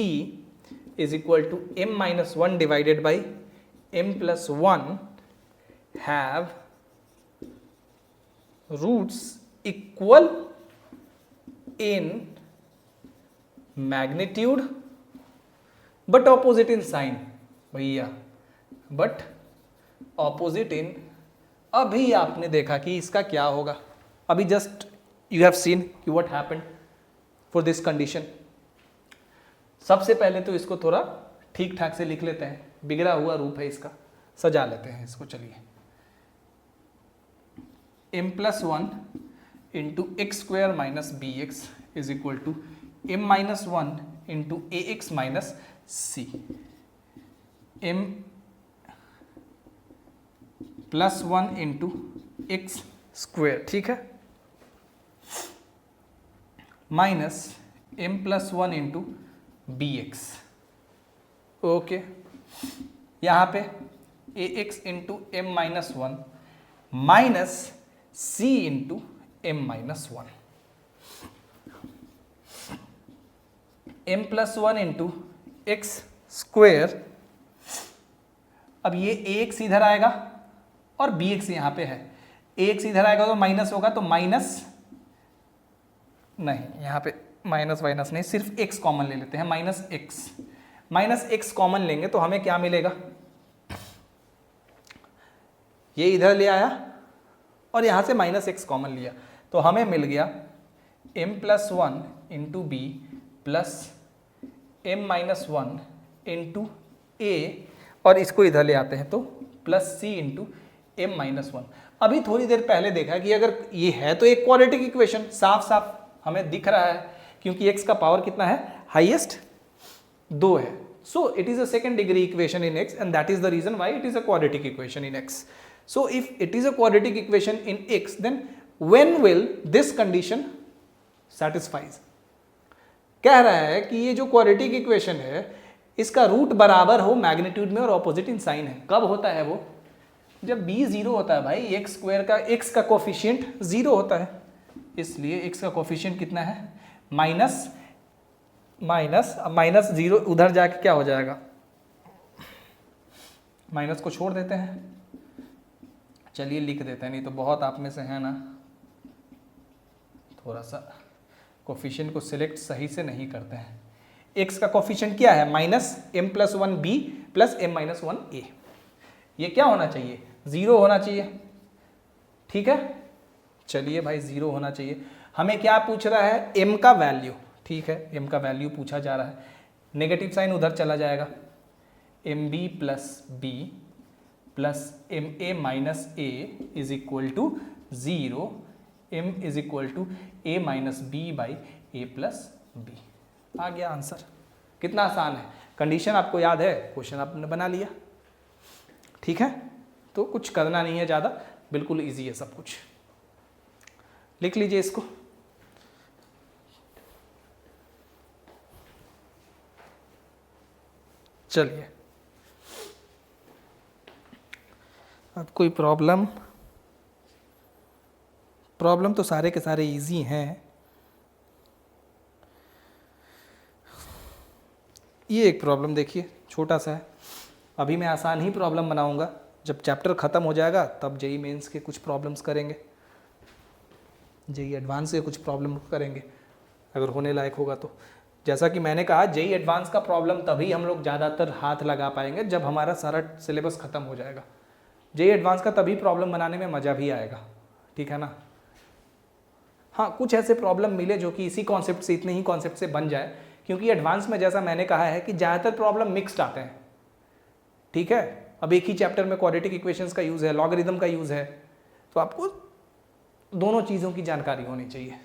is equal to m minus 1 divided by m plus 1 have roots equal in magnitude but opposite in sign। भैया but opposite in, अभी आपने देखा कि इसका क्या होगा, अभी just you have seen कि what happened for this condition. सबसे पहले तो इसको थोड़ा ठीक ठाक से लिख लेते हैं, बिगड़ा हुआ रूप है इसका, सजा लेते हैं इसको। चलिए, m plus 1 into X square minus B X is equal to m minus 1 into A X minus C, m plus 1 into X square, ठीक है, minus m plus 1 into B X. Okay, यहाँ पे A X into M minus 1 minus C into M minus 1, m plus 1 into X square. अब ये ए x इधर आएगा और B x यहाँ पे है, ए एक्स इधर आएगा तो माइनस होगा, तो माइनस नहीं, यहाँ पे माइनस वाइनस नहीं, सिर्फ x कॉमन ले लेते हैं, माइनस एक्स कॉमन लेंगे तो हमें क्या मिलेगा, ये इधर ले आया और यहाँ से माइनस एक्स कॉमन लिया तो हमें मिल गया m plus 1 into B plus m minus 1 into A, और इसको इधर ले आते हैं तो plus c into M minus 1। अभी थोड़ी देर पहले देखा कि अगर ये है तो एक क्वाड्रेटिक इक्वेशन, साफ साफ हमें दिख रहा है क्योंकि x का पावर कितना है, हाईएस्ट 2 है, so it is a second degree equation in x and that is the reason why it is a quadratic equation in x। So if it is a quadratic equation in x, then when will this condition satisfies. कह रहा है कि ये जो quadratic equation है इसका root बराबर हो मैग्नीट्यूड में और ऑपोजिट इन साइन है। कब होता है वो? जब b 0 होता है भाई। एक्स स्क्वायर का x का कोफिशिएंट 0 होता है, इसलिए x का कोफिशिएंट कितना है? माइनस माइनस, अब माइनस 0 उधर जाके क्या हो जाएगा? माइनस को छोड़ देते हैं, चलिए लिख देते हैं, नहीं तो बहुत आप में से है ना थोड़ा सा कोफिशिएंट को सिलेक्ट सही से नहीं करते हैं। x का कोफिशिएंट क्या है? Minus m plus 1b plus m minus 1a। ये क्या होना चाहिए? 0 होना चाहिए। ठीक है, चलिए भाई 0 होना चाहिए। हमें क्या पूछ रहा है? m का वैल्यू। ठीक है, m का वैल्यू पूछा जा रहा है। नेगेटिव साइन उधर चला जाएगा, mb plus b plus ma minus a is equal to 0, m is equal to a minus b by a plus b। आ गया आंसर। कितना आसान है, कंडीशन आपको याद है, क्वेश्चन आपने बना लिया। ठीक है, तो कुछ करना नहीं है ज़्यादा, बिल्कुल इजी है सब कुछ। लिख लीजिए इसको। चलिए, अब कोई प्रॉब्लम तो सारे के सारे इजी हैं। ये एक प्रॉब्लम देखिए, छोटा सा है। अभी मैं आसान ही प्रॉब्लम बनाऊंगा, जब चैप्टर ख़त्म हो जाएगा तब जेई मेंस के कुछ प्रॉब्लम्स करेंगे, जेई एडवांस के कुछ प्रॉब्लम करेंगे अगर होने लायक होगा तो। जैसा कि मैंने कहा, जेई एडवांस का प्रॉब्लम तभी हम लोग ज़्यादातर हाथ लगा पाएंगे जब हमारा सारा सिलेबस ख़त्म हो जाएगा। जेई एडवांस का तभी प्रॉब्लम बनाने में मज़ा भी आएगा। ठीक है ना? हाँ, कुछ ऐसे प्रॉब्लम मिले जो कि इसी कॉन्सेप्ट से, इतने ही कॉन्सेप्ट से बन जाए, क्योंकि एडवांस में जैसा मैंने कहा है कि ज़्यादातर प्रॉब्लम मिक्स्ड आते हैं। ठीक है, अब एक ही चैप्टर में क्वाड्रेटिक इक्वेशंस का यूज़ है, लॉगरिदम का यूज़ है, तो आपको दोनों चीज़ों की जानकारी होनी चाहिए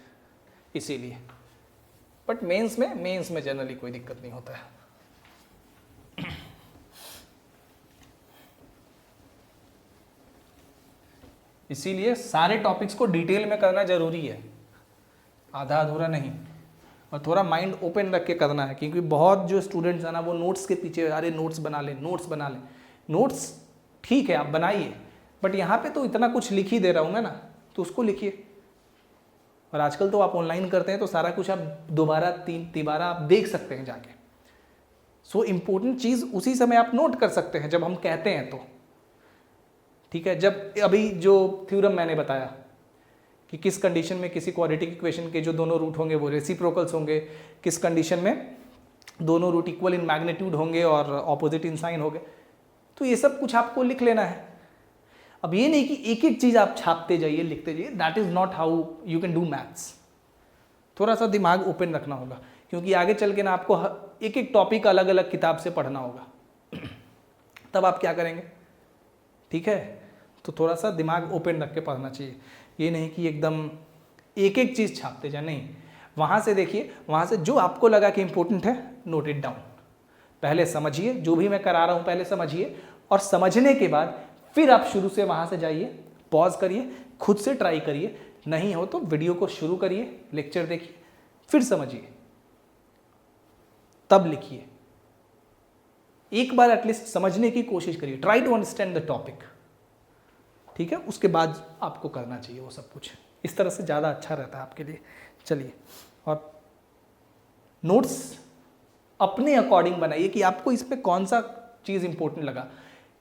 इसीलिए। बट मेंस में जनरली कोई दिक्कत नहीं होता है। इसीलिए सारे टॉपिक्स को डिटेल में करना जरूरी है, आधा अधूरा नहीं, और थोड़ा माइंड ओपन रख के करना है, क्योंकि बहुत जो स्टूडेंट्स हैं ना वो नोट्स के पीछे, अरे नोट्स बना लें, नोट्स बना लें। नोट्स ठीक है आप बनाइए, बट यहाँ पे तो इतना कुछ लिख ही दे रहा हूँ मैं ना, तो उसको लिखिए। और आजकल तो आप ऑनलाइन करते हैं तो सारा कुछ आप दोबारा तिबारा आप देख सकते हैं जाके। सो इम्पोर्टेंट चीज़ उसी समय आप नोट कर सकते हैं जब हम कहते हैं तो। ठीक है, जब अभी जो थ्योरम मैंने बताया कि किस कंडीशन में किसी क्वाड्रेटिक इक्वेशन के जो दोनों रूट होंगे वो रेसिप्रोकल्स होंगे, किस कंडीशन में दोनों रूट इक्वल इन मैग्नीट्यूड होंगे और ऑपोजिट इन साइन होंगे, तो ये सब कुछ आपको लिख लेना है। अब ये नहीं कि एक एक चीज़ आप छापते जाइए, लिखते जाइए, that is not how you can do maths. थोड़ा सा दिमाग ओपन रखना होगा, क्योंकि आगे चल के ना आपको एक एक टॉपिक अलग अलग किताब से पढ़ना होगा। तब आप क्या करेंगे? ठीक है, तो थोड़ा सा दिमाग ओपन रख के पढ़ना चाहिए। ये नहीं कि एकदम एक एक चीज़ छापते जाए, नहीं। वहाँ से देखिए, वहाँ से जो आपको लगा कि इम्पोर्टेंट है नोट इट डाउन। पहले समझिए, जो भी मैं करा रहा हूँ पहले समझिए, और समझने के बाद फिर आप शुरू से वहाँ से जाइए, पॉज करिए, खुद से ट्राई करिए, नहीं हो तो वीडियो को शुरू करिए, लेक्चर देखिए, फिर समझिए, तब लिखिए। एक बार एटलीस्ट समझने की कोशिश करिए, try to understand the topic. ठीक है, उसके बाद आपको करना चाहिए वो सब कुछ। इस तरह से ज़्यादा अच्छा रहता है आपके लिए। चलिए, और नोट्स अपने अकॉर्डिंग बनाइए कि आपको इस पर कौन सा चीज़ इंपॉर्टेंट लगा,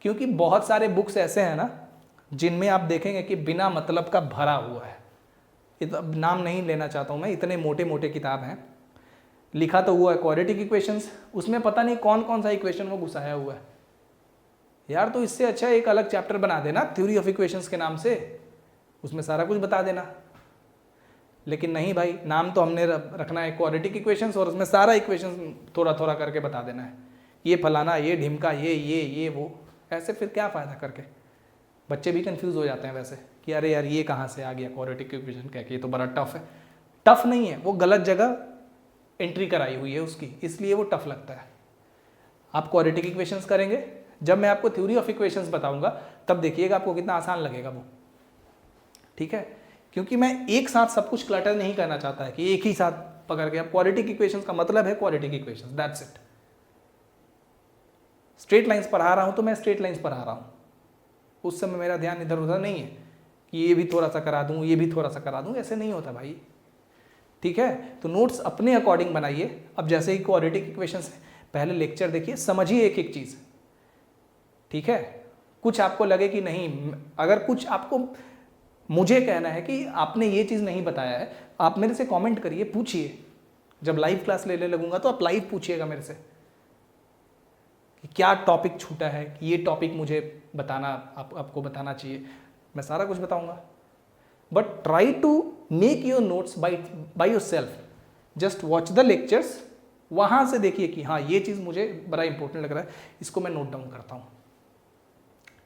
क्योंकि बहुत सारे बुक्स ऐसे हैं ना जिनमें आप देखेंगे कि बिना मतलब का भरा हुआ है। नाम नहीं लेना चाहता हूँ मैं, इतने मोटे मोटे किताब हैं, लिखा तो हुआ है क्वाड्रेटिक इक्वेशंस, उसमें पता नहीं कौन कौन सा इक्वेशन वो घुसाया हुआ है यार। तो इससे अच्छा एक अलग चैप्टर बना देना थ्योरी ऑफ इक्वेशंस के नाम से, उसमें सारा कुछ बता देना। लेकिन नहीं भाई, नाम तो हमने रखना है क्वाड्रेटिक इक्वेशंस, और उसमें सारा इक्वेशंस थोड़ा थोड़ा करके बता देना है, ये फलाना, ये ढिमका, ये वो। ऐसे फिर क्या फ़ायदा करके? बच्चे भी कंफ्यूज हो जाते हैं वैसे कि अरे यार ये कहाँ से आ गया क्वाड्रेटिक इक्वेशन कह के, ये तो बड़ा टफ है। टफ नहीं है, वो गलत जगह एंट्री कराई हुई है उसकी, इसलिए वो टफ लगता है। आप क्वाड्रेटिक इक्वेशंस करेंगे, जब मैं आपको थ्योरी ऑफ इक्वेशंस बताऊंगा तब देखिएगा आपको कितना आसान लगेगा वो। ठीक है, क्योंकि मैं एक साथ सब कुछ क्लटर नहीं करना चाहता है कि एक ही साथ पकड़ के। अब क्वाड्रेटिक इक्वेशंस का मतलब है quadratic equations, that's it. Straight lines पढ़ा रहा हूं तो मैं स्ट्रेट लाइंस पढ़ा रहा हूं, उस समय मेरा ध्यान इधर उधर नहीं है कि ये भी थोड़ा सा करा दूं, ये भी थोड़ा सा करा दूं, ऐसे नहीं होता भाई, ठीक है। तो नोट्स अपने अकॉर्डिंग बनाइए। अब जैसे ही क्वाड्रेटिक इक्वेशंस है, पहले लेक्चर देखिए, समझिए एक एक चीज, ठीक है। कुछ आपको लगे कि नहीं, अगर कुछ आपको मुझे कहना है कि आपने ये चीज नहीं बताया है, आप मेरे से कमेंट करिए, पूछिए। जब लाइव क्लास लेने लगूंगा तो आप लाइव पूछिएगा मेरे से कि क्या टॉपिक छूटा है, कि ये टॉपिक मुझे बताना, आपको बताना चाहिए, मैं सारा कुछ बताऊंगा। But try to make your notes by yourself, just watch the lectures, वहां से देखिए कि हाँ ये चीज़ मुझे बड़ा इंपॉर्टेंट लग रहा है, इसको मैं नोट डाउन करता हूँ,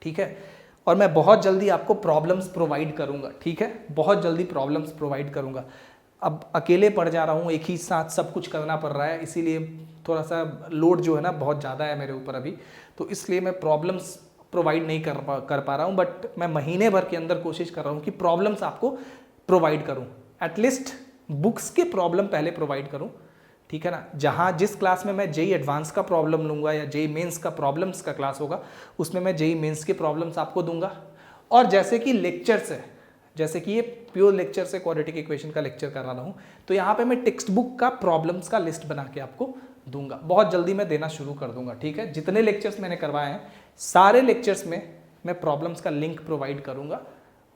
ठीक है। और मैं बहुत जल्दी आपको प्रॉब्लम्स प्रोवाइड करूँगा, ठीक है, बहुत जल्दी प्रॉब्लम्स प्रोवाइड करूँगा। अब अकेले पढ़ जा रहा हूँ, एक ही साथ सब कुछ करना पड़ रहा है, इसीलिए थोड़ा सा लोड जो है ना बहुत ज़्यादा है मेरे ऊपर अभी, तो इसलिए मैं प्रॉब्लम्स प्रोवाइड नहीं कर पा रहा हूँ। बट मैं महीने भर के अंदर कोशिश कर रहा हूँ कि प्रॉब्लम्स आपको प्रोवाइड करूँ, एटलीस्ट बुक्स के प्रॉब्लम पहले प्रोवाइड करूँ, ठीक है ना। जहाँ जिस क्लास में मैं जेई एडवांस का प्रॉब्लम लूँगा या जेई मेंस का प्रॉब्लम्स का क्लास होगा, उसमें मैं जेई मेंस के प्रॉब्लम्स आपको दूंगा। और जैसे कि लेक्चर्स है, जैसे कि ये प्योर लेक्चर से क्वाड्रेटिक इक्वेशन का लेक्चर कर रहा हूँ, तो यहाँ पे मैं टेक्स्ट बुक का प्रॉब्लम्स का लिस्ट बना के आपको दूंगा, बहुत जल्दी मैं देना शुरू कर दूंगा, ठीक है। जितने लेक्चर्स मैंने करवाए हैं, सारे लेक्चर्स में मैं प्रॉब्लम्स का लिंक प्रोवाइड करूंगा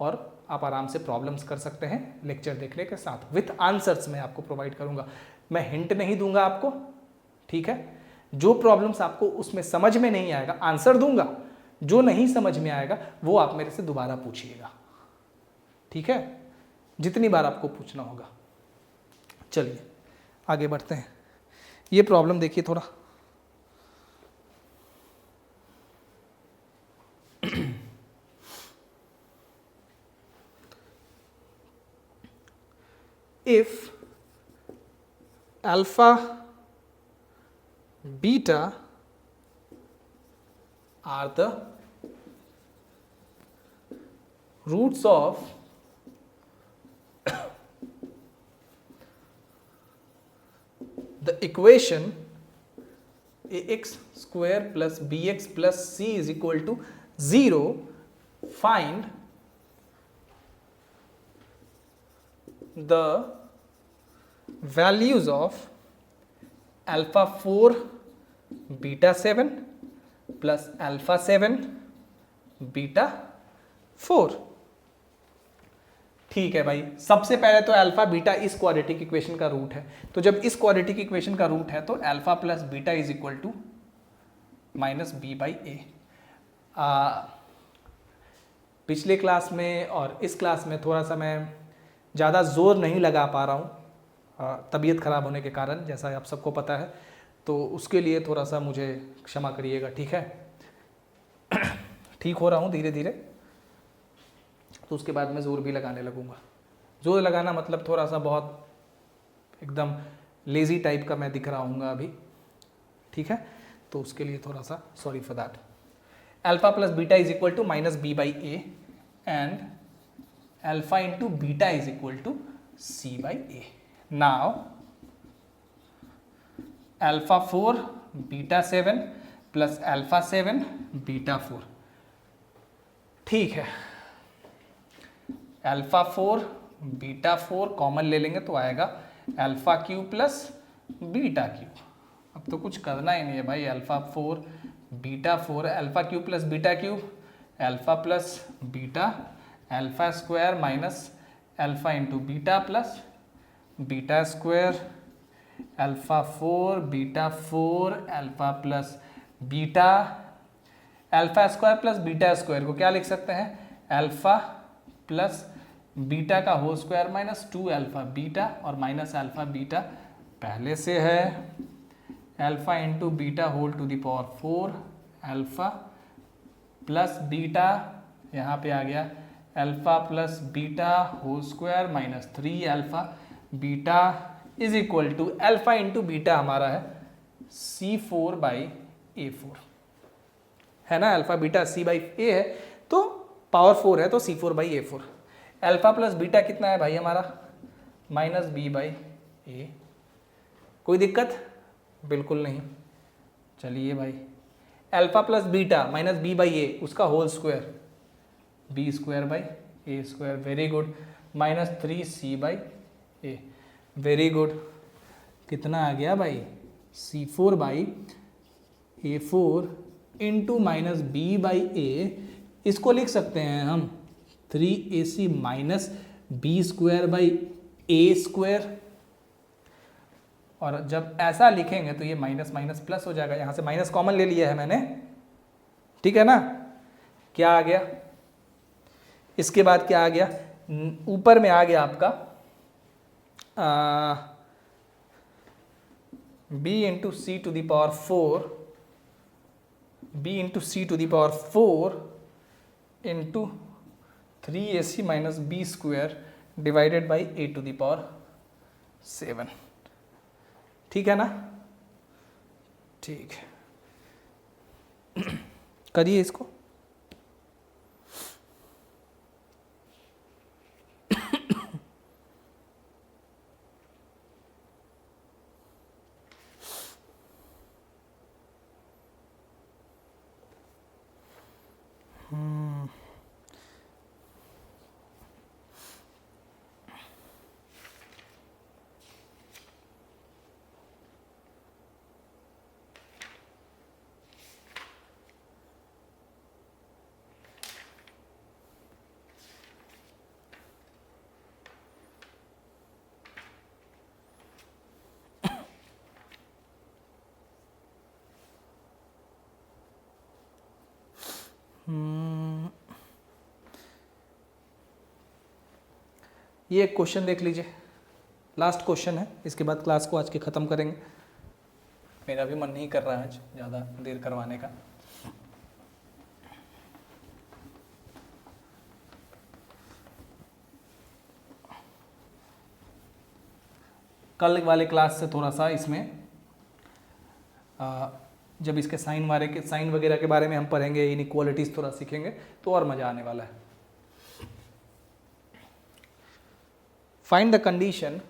और आप आराम से प्रॉब्लम्स कर सकते हैं लेक्चर देखने के साथ, विथ आंसर्स मैं आपको प्रोवाइड करूंगा। मैं हिंट नहीं दूंगा आपको, ठीक है। जो प्रॉब्लम्स आपको उसमें समझ में नहीं आएगा, आंसर दूंगा, जो नहीं समझ में आएगा वो आप मेरे से दोबारा पूछिएगा, ठीक है, जितनी बार आपको पूछना होगा। चलिए आगे बढ़ते हैं। ये प्रॉब्लम देखिए थोड़ा, if alpha beta are the roots of the equation ax square plus bx plus c is equal to 0, find the values of alpha 4 beta 7 plus alpha 7 beta 4। ठीक है भाई, सबसे पहले तो अल्फा बीटा इस क्वाड्रेटिक इक्वेशन का root है, तो जब इस क्वाड्रेटिक इक्वेशन का रूट है तो alpha plus beta is equal to minus B by A. पिछले क्लास में और इस क्लास में थोड़ा सा मैं ज़्यादा जोर नहीं लगा पा रहा हूँ तबीयत खराब होने के कारण, जैसा आप सबको पता है, तो उसके लिए थोड़ा सा मुझे क्षमा करिएगा, ठीक है। ठीक हो रहा हूँ धीरे धीरे, तो उसके बाद मैं जोर भी लगाने लगूंगा। जोर लगाना मतलब थोड़ा सा बहुत एकदम लेजी टाइप का मैं दिख रहा हूँ अभी, ठीक है, तो उसके लिए थोड़ा सा sorry for that. Alpha plus beta is equal to minus B by a and alpha into beta is equal to c by a. Now alpha 4 beta 7 plus alpha 7 beta 4, ठीक है। अल्फा 4 बीटा 4 कॉमन ले लेंगे तो आएगा alpha cube plus beta cube. अब तो कुछ करना ही नहीं है भाई, alpha 4 beta 4 alpha cube plus beta cube, alpha plus beta, alpha square minus alpha into beta plus beta square, alpha 4 beta 4 alpha plus beta, alpha square plus beta square को क्या लिख सकते हैं, अल्फा प्लस बीटा का whole square minus 2 alpha beta, और minus alpha beta पहले से है, alpha into beta whole to the power 4 alpha plus beta, यहाँ पे आ गया alpha plus beta whole square minus 3 alpha beta is equal to alpha into beta हमारा है C4 बाई A4, है ना। Alpha beta C by A है तो पावर 4 है तो C4 by A4। Alpha plus beta कितना है भाई हमारा, माइनस बी बाई ए। कोई दिक्कत? बिल्कुल नहीं। चलिए भाई, alpha plus beta minus B by A, उसका whole square, B square by A square, very good, minus 3c by A, very good. कितना आ गया भाई, c4 by a4 into minus B by A, इसको लिख सकते हैं हम 3ac minus B square by A square. और जब ऐसा लिखेंगे तो ये माइनस माइनस प्लस हो जाएगा, यहाँ से माइनस कॉमन ले लिया है मैंने, ठीक है ना। क्या आ गया, इसके बाद क्या आ गया, ऊपर में आ गया आपका b into c to the power 4, b into c to the power 4 into 3ac minus B square divided by a to the power 7। ठीक है ना, ठीक है। करिए इसको। ये एक क्वेश्चन देख लीजिए, लास्ट क्वेश्चन है, इसके बाद क्लास को आज के ख़त्म करेंगे। मेरा भी मन नहीं कर रहा है आज ज़्यादा देर करवाने का। कल वाले क्लास से थोड़ा सा इसमें जब इसके साइन वगैरह के बारे में हम पढ़ेंगे, इनइक्वालिटीज थोड़ा सीखेंगे तो और मज़ा आने वाला है। Find the condition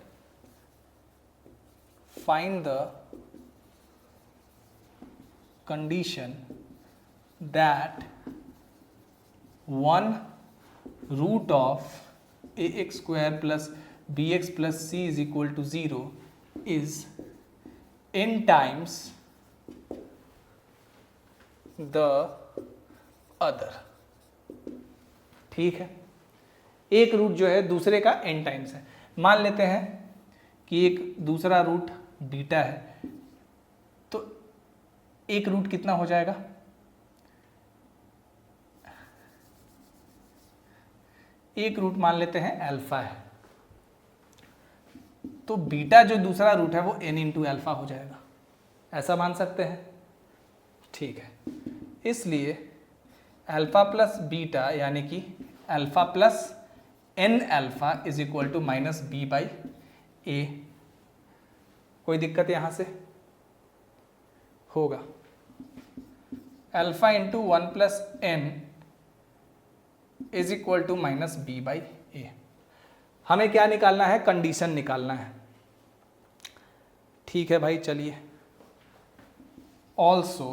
that 1 root of ax square plus bx plus c is equal to 0 is n times the other। ठीक है, एक रूट जो है दूसरे का n टाइम्स है। मान लेते हैं कि एक दूसरा रूट बीटा है, तो एक रूट कितना हो जाएगा, एक रूट मान लेते हैं अल्फा है, तो बीटा जो दूसरा रूट है वो n इंटू अल्फा हो जाएगा, ऐसा मान सकते हैं। ठीक है, इसलिए अल्फा प्लस बीटा यानी कि alpha plus N alpha is equal to minus B by A. कोई दिक्कत यहाँ से होगा, alpha into 1 plus N is equal to minus B by A. हमें क्या निकालना है, कंडीशन निकालना है। ठीक है भाई, चलिए। Also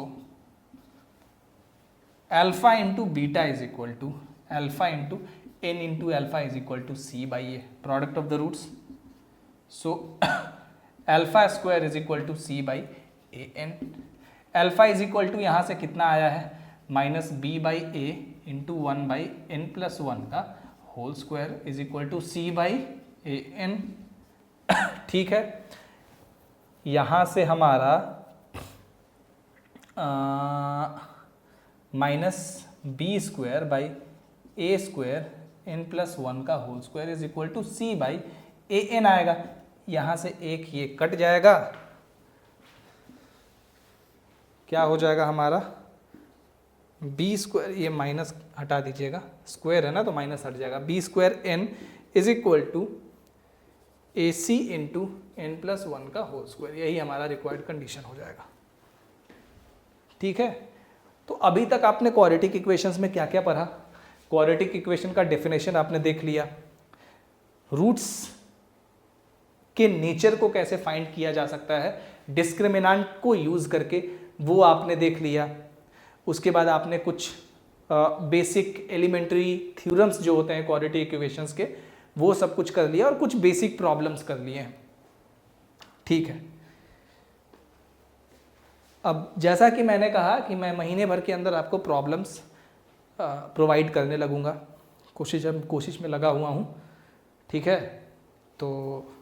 alpha into beta is equal to alpha into n into alpha is equal to c by a, product of the roots, so alpha square is equal to c by a n। alpha is equal to यहाँ से कितना आया है, minus b by a into 1 by n plus 1 का whole square is equal to c by a n। ठीक है, यहाँ से हमारा minus B square by A square n plus 1 का whole square is equal to c by a n आएगा। यहाँ से एक ये कट जाएगा, क्या हो जाएगा हमारा, बी स्क्वायर, ये माइनस हटा दीजिएगा, स्क्वायर है ना तो माइनस हट जाएगा, b square n is equal to a c into n plus 1 का होल स्क्वायर। यही हमारा रिक्वायर्ड कंडीशन हो जाएगा। ठीक है, तो अभी तक आपने क्वाड्रेटिक इक्वेशंस में क्या क्या पढ़ा, क्वाड्रेटिक इक्वेशन का डेफिनेशन आपने देख लिया, रूट्स के नेचर को कैसे फाइंड किया जा सकता है डिस्क्रिमिनेंट को यूज करके, वो आपने देख लिया। उसके बाद आपने कुछ बेसिक एलिमेंट्री थ्योरम्स जो होते हैं क्वाड्रेटिक इक्वेशंस के, वो सब कुछ कर लिया और कुछ बेसिक प्रॉब्लम्स कर लिए हैं। ठीक है, अब जैसा कि मैंने कहा कि मैं महीने भर के अंदर आपको प्रॉब्लम्स प्रोवाइड करने लगूंगा, कोशिश में लगा हुआ हूँ। ठीक है, तो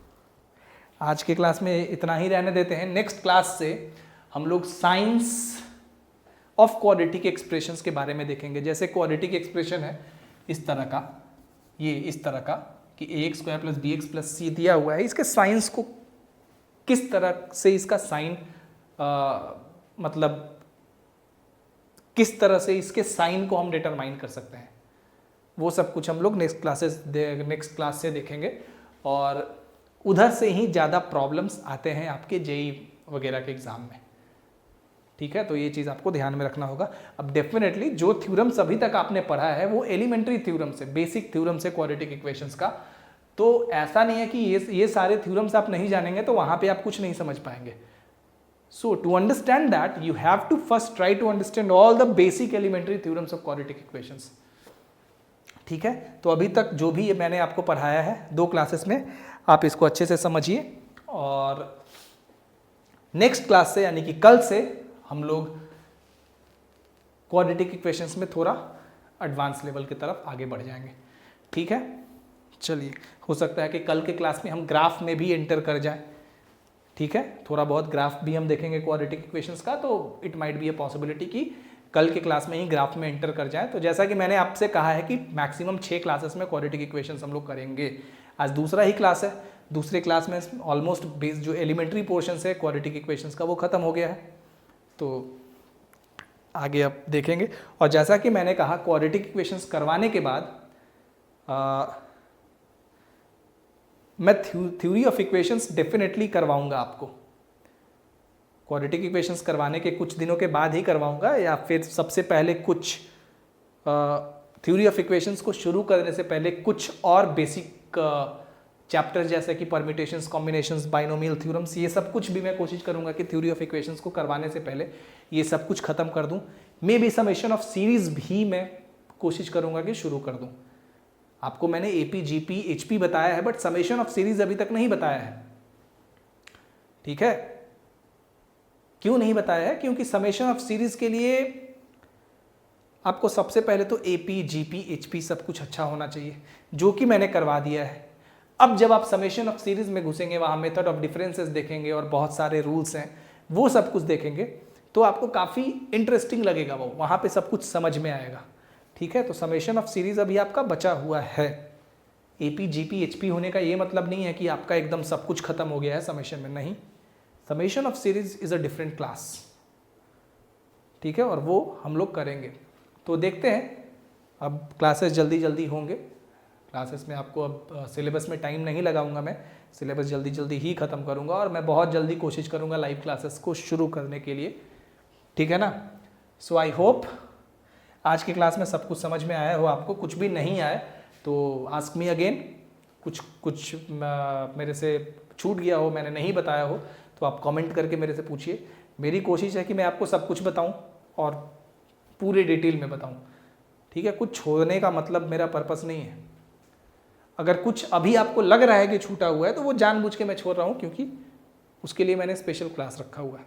आज के क्लास में इतना ही रहने देते हैं। नेक्स्ट क्लास से हम लोग साइंस ऑफ क्वाड्रेटिक एक्सप्रेशंस के बारे में देखेंगे। जैसे क्वाड्रेटिक एक्सप्रेशन है इस तरह का, ये इस तरह का कि ax² + bx + c दिया हुआ है, इसके साइंस को किस तरह से, इसका साइन मतलब किस तरह से इसके साइन को हम डिटरमाइन कर सकते हैं, वो सब कुछ हम लोग नेक्स्ट क्लास से देखेंगे। और उधर से ही ज़्यादा प्रॉब्लम्स आते हैं आपके जेई वगैरह के एग्ज़ाम में। ठीक है, तो ये चीज़ आपको ध्यान में रखना होगा। अब डेफिनेटली जो थ्योरम्स अभी तक आपने पढ़ा है वो एलिमेंट्री थ्योरम्स है, बेसिक थ्योरम्स है क्वाड्रेटिक इक्वेशंस का। तो ऐसा नहीं है कि ये सारे थ्योरम्स आप नहीं जानेंगे तो वहाँ पे आप कुछ नहीं समझ पाएंगे। So to understand that you have to first try to understand all the basic elementary theorems of quadratic equations. ठीक है, तो अभी तक जो भी ये मैंने आपको पढ़ाया है 2 क्लासेस में, आप इसको अच्छे से समझिए। और नेक्स्ट क्लास से यानी कि कल से हम लोग क्वाड्रेटिक इक्वेशंस में थोड़ा एडवांस लेवल की तरफ आगे बढ़ जाएंगे। ठीक है, चलिए, हो सकता है कि कल के क्लास में हम ग्राफ में भी एंटर कर जाएं। ठीक है, थोड़ा बहुत ग्राफ भी हम देखेंगे क्वाड्रेटिक इक्वेशंस का, तो it might be a possibility कि कल के क्लास में ही ग्राफ में एंटर कर जाए। तो जैसा कि मैंने आपसे कहा है कि मैक्सिमम 6 क्लासेस में क्वाड्रेटिक इक्वेशंस हम लोग करेंगे। आज दूसरा ही क्लास है, दूसरे क्लास में ऑलमोस्ट बेस जो एलिमेंट्री पोर्शन है क्वाड्रेटिक इक्वेशंस का वो खत्म हो गया है, तो आगे आप देखेंगे। और जैसा कि मैंने कहा क्वाड्रेटिक इक्वेशंस करवाने के बाद मैं थ्योरी ऑफ इक्वेशंस डेफिनेटली करवाऊंगा आपको। क्वाड्रेटिक इक्वेशंस करवाने के कुछ दिनों के बाद ही करवाऊंगा, या फिर सबसे पहले कुछ थ्योरी ऑफ इक्वेशंस को शुरू करने से पहले कुछ और बेसिक चैप्टर जैसे कि परम्यूटेशंस, कॉम्बिनेशंस, बाइनोमियल थ्योरम्स, ये सब कुछ भी मैं कोशिश करूंगा कि थ्योरी ऑफ इक्वेशंस को करवाने से पहले ये सब कुछ खत्म कर दूं। May be summation of series भी मैं कोशिश करूंगा कि शुरू कर दूं। आपको मैंने एपी, जीपी, एचपी बताया है, बट समेशन ऑफ सीरीज अभी तक नहीं बताया है। ठीक है, क्यों नहीं बताया है? क्योंकि समेशन ऑफ सीरीज के लिए आपको सबसे पहले तो एपी, जीपी, एचपी सब कुछ अच्छा होना चाहिए, जो कि मैंने करवा दिया है। अब जब आप समेशन ऑफ सीरीज में घुसेंगे, वहाँ मेथड ऑफ डिफरेंसेस देखेंगे और बहुत सारे रूल्स हैं, वो सब कुछ देखेंगे, तो आपको काफ़ी इंटरेस्टिंग लगेगा, वो वहाँ पे सब कुछ समझ में आएगा। ठीक है, तो समेशन ऑफ सीरीज अभी आपका बचा हुआ है। एपी, जीपी, एचपी होने का ये मतलब नहीं है कि आपका एकदम सब कुछ खत्म हो गया है समेशन में, नहीं। Summation of series is a different class. ठीक है, और वो हम लोग करेंगे। तो देखते हैं, अब क्लासेस जल्दी जल्दी होंगे। क्लासेस में आपको अब सिलेबस में टाइम नहीं लगाऊंगा, मैं सिलेबस जल्दी जल्दी ही ख़त्म करूंगा, और मैं बहुत जल्दी कोशिश करूंगा लाइव क्लासेस को शुरू करने के लिए। ठीक है ना? सो आई होप आज की क्लास में सब कुछ समझ में आया हो आपको। कुछ भी नहीं आए तो आस्क मी अगेन। कुछ मेरे से छूट गया हो, मैंने नहीं बताया हो, तो आप कमेंट करके मेरे से पूछिए। मेरी कोशिश है कि मैं आपको सब कुछ बताऊं और पूरे डिटेल में बताऊं। ठीक है, कुछ छोड़ने का मतलब मेरा पर्पस नहीं है। अगर कुछ अभी आपको लग रहा है कि छूटा हुआ है तो वो जानबूझ के मैं छोड़ रहा हूं, क्योंकि उसके लिए मैंने स्पेशल क्लास रखा हुआ है।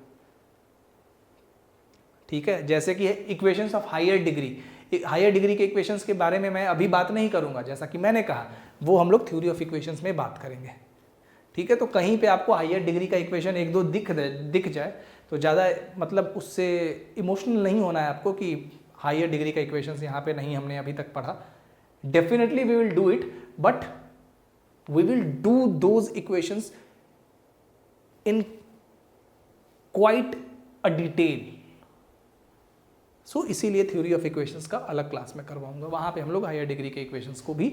ठीक है, जैसे कि इक्वेशंस ऑफ हायर डिग्री के इक्वेशंस के बारे में मैं अभी बात नहीं करूंगा। जैसा कि मैंने कहा, वो हम लोग थ्योरी ऑफ इक्वेशंस में बात करेंगे। ठीक है, तो कहीं पे आपको हायर डिग्री का इक्वेशन 1-2 दिख जाए तो ज़्यादा मतलब उससे इमोशनल नहीं होना है आपको कि हायर डिग्री का इक्वेशंस यहाँ पे नहीं हमने अभी तक पढ़ा। Definitely we will do it, but we will do those equations in quite a detail. So इसीलिए थ्योरी ऑफ इक्वेशंस का अलग क्लास में करवाऊंगा। वहाँ पे हम लोग हायर डिग्री के इक्वेशंस को भी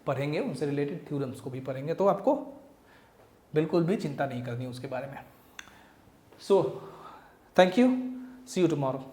पढ़ेंगे, उनसे रिलेटेड थ्योरम्स को भी पढ़ेंगे, तो आपको बिल्कुल भी चिंता नहीं करनी उसके बारे में। So thank you, see you tomorrow.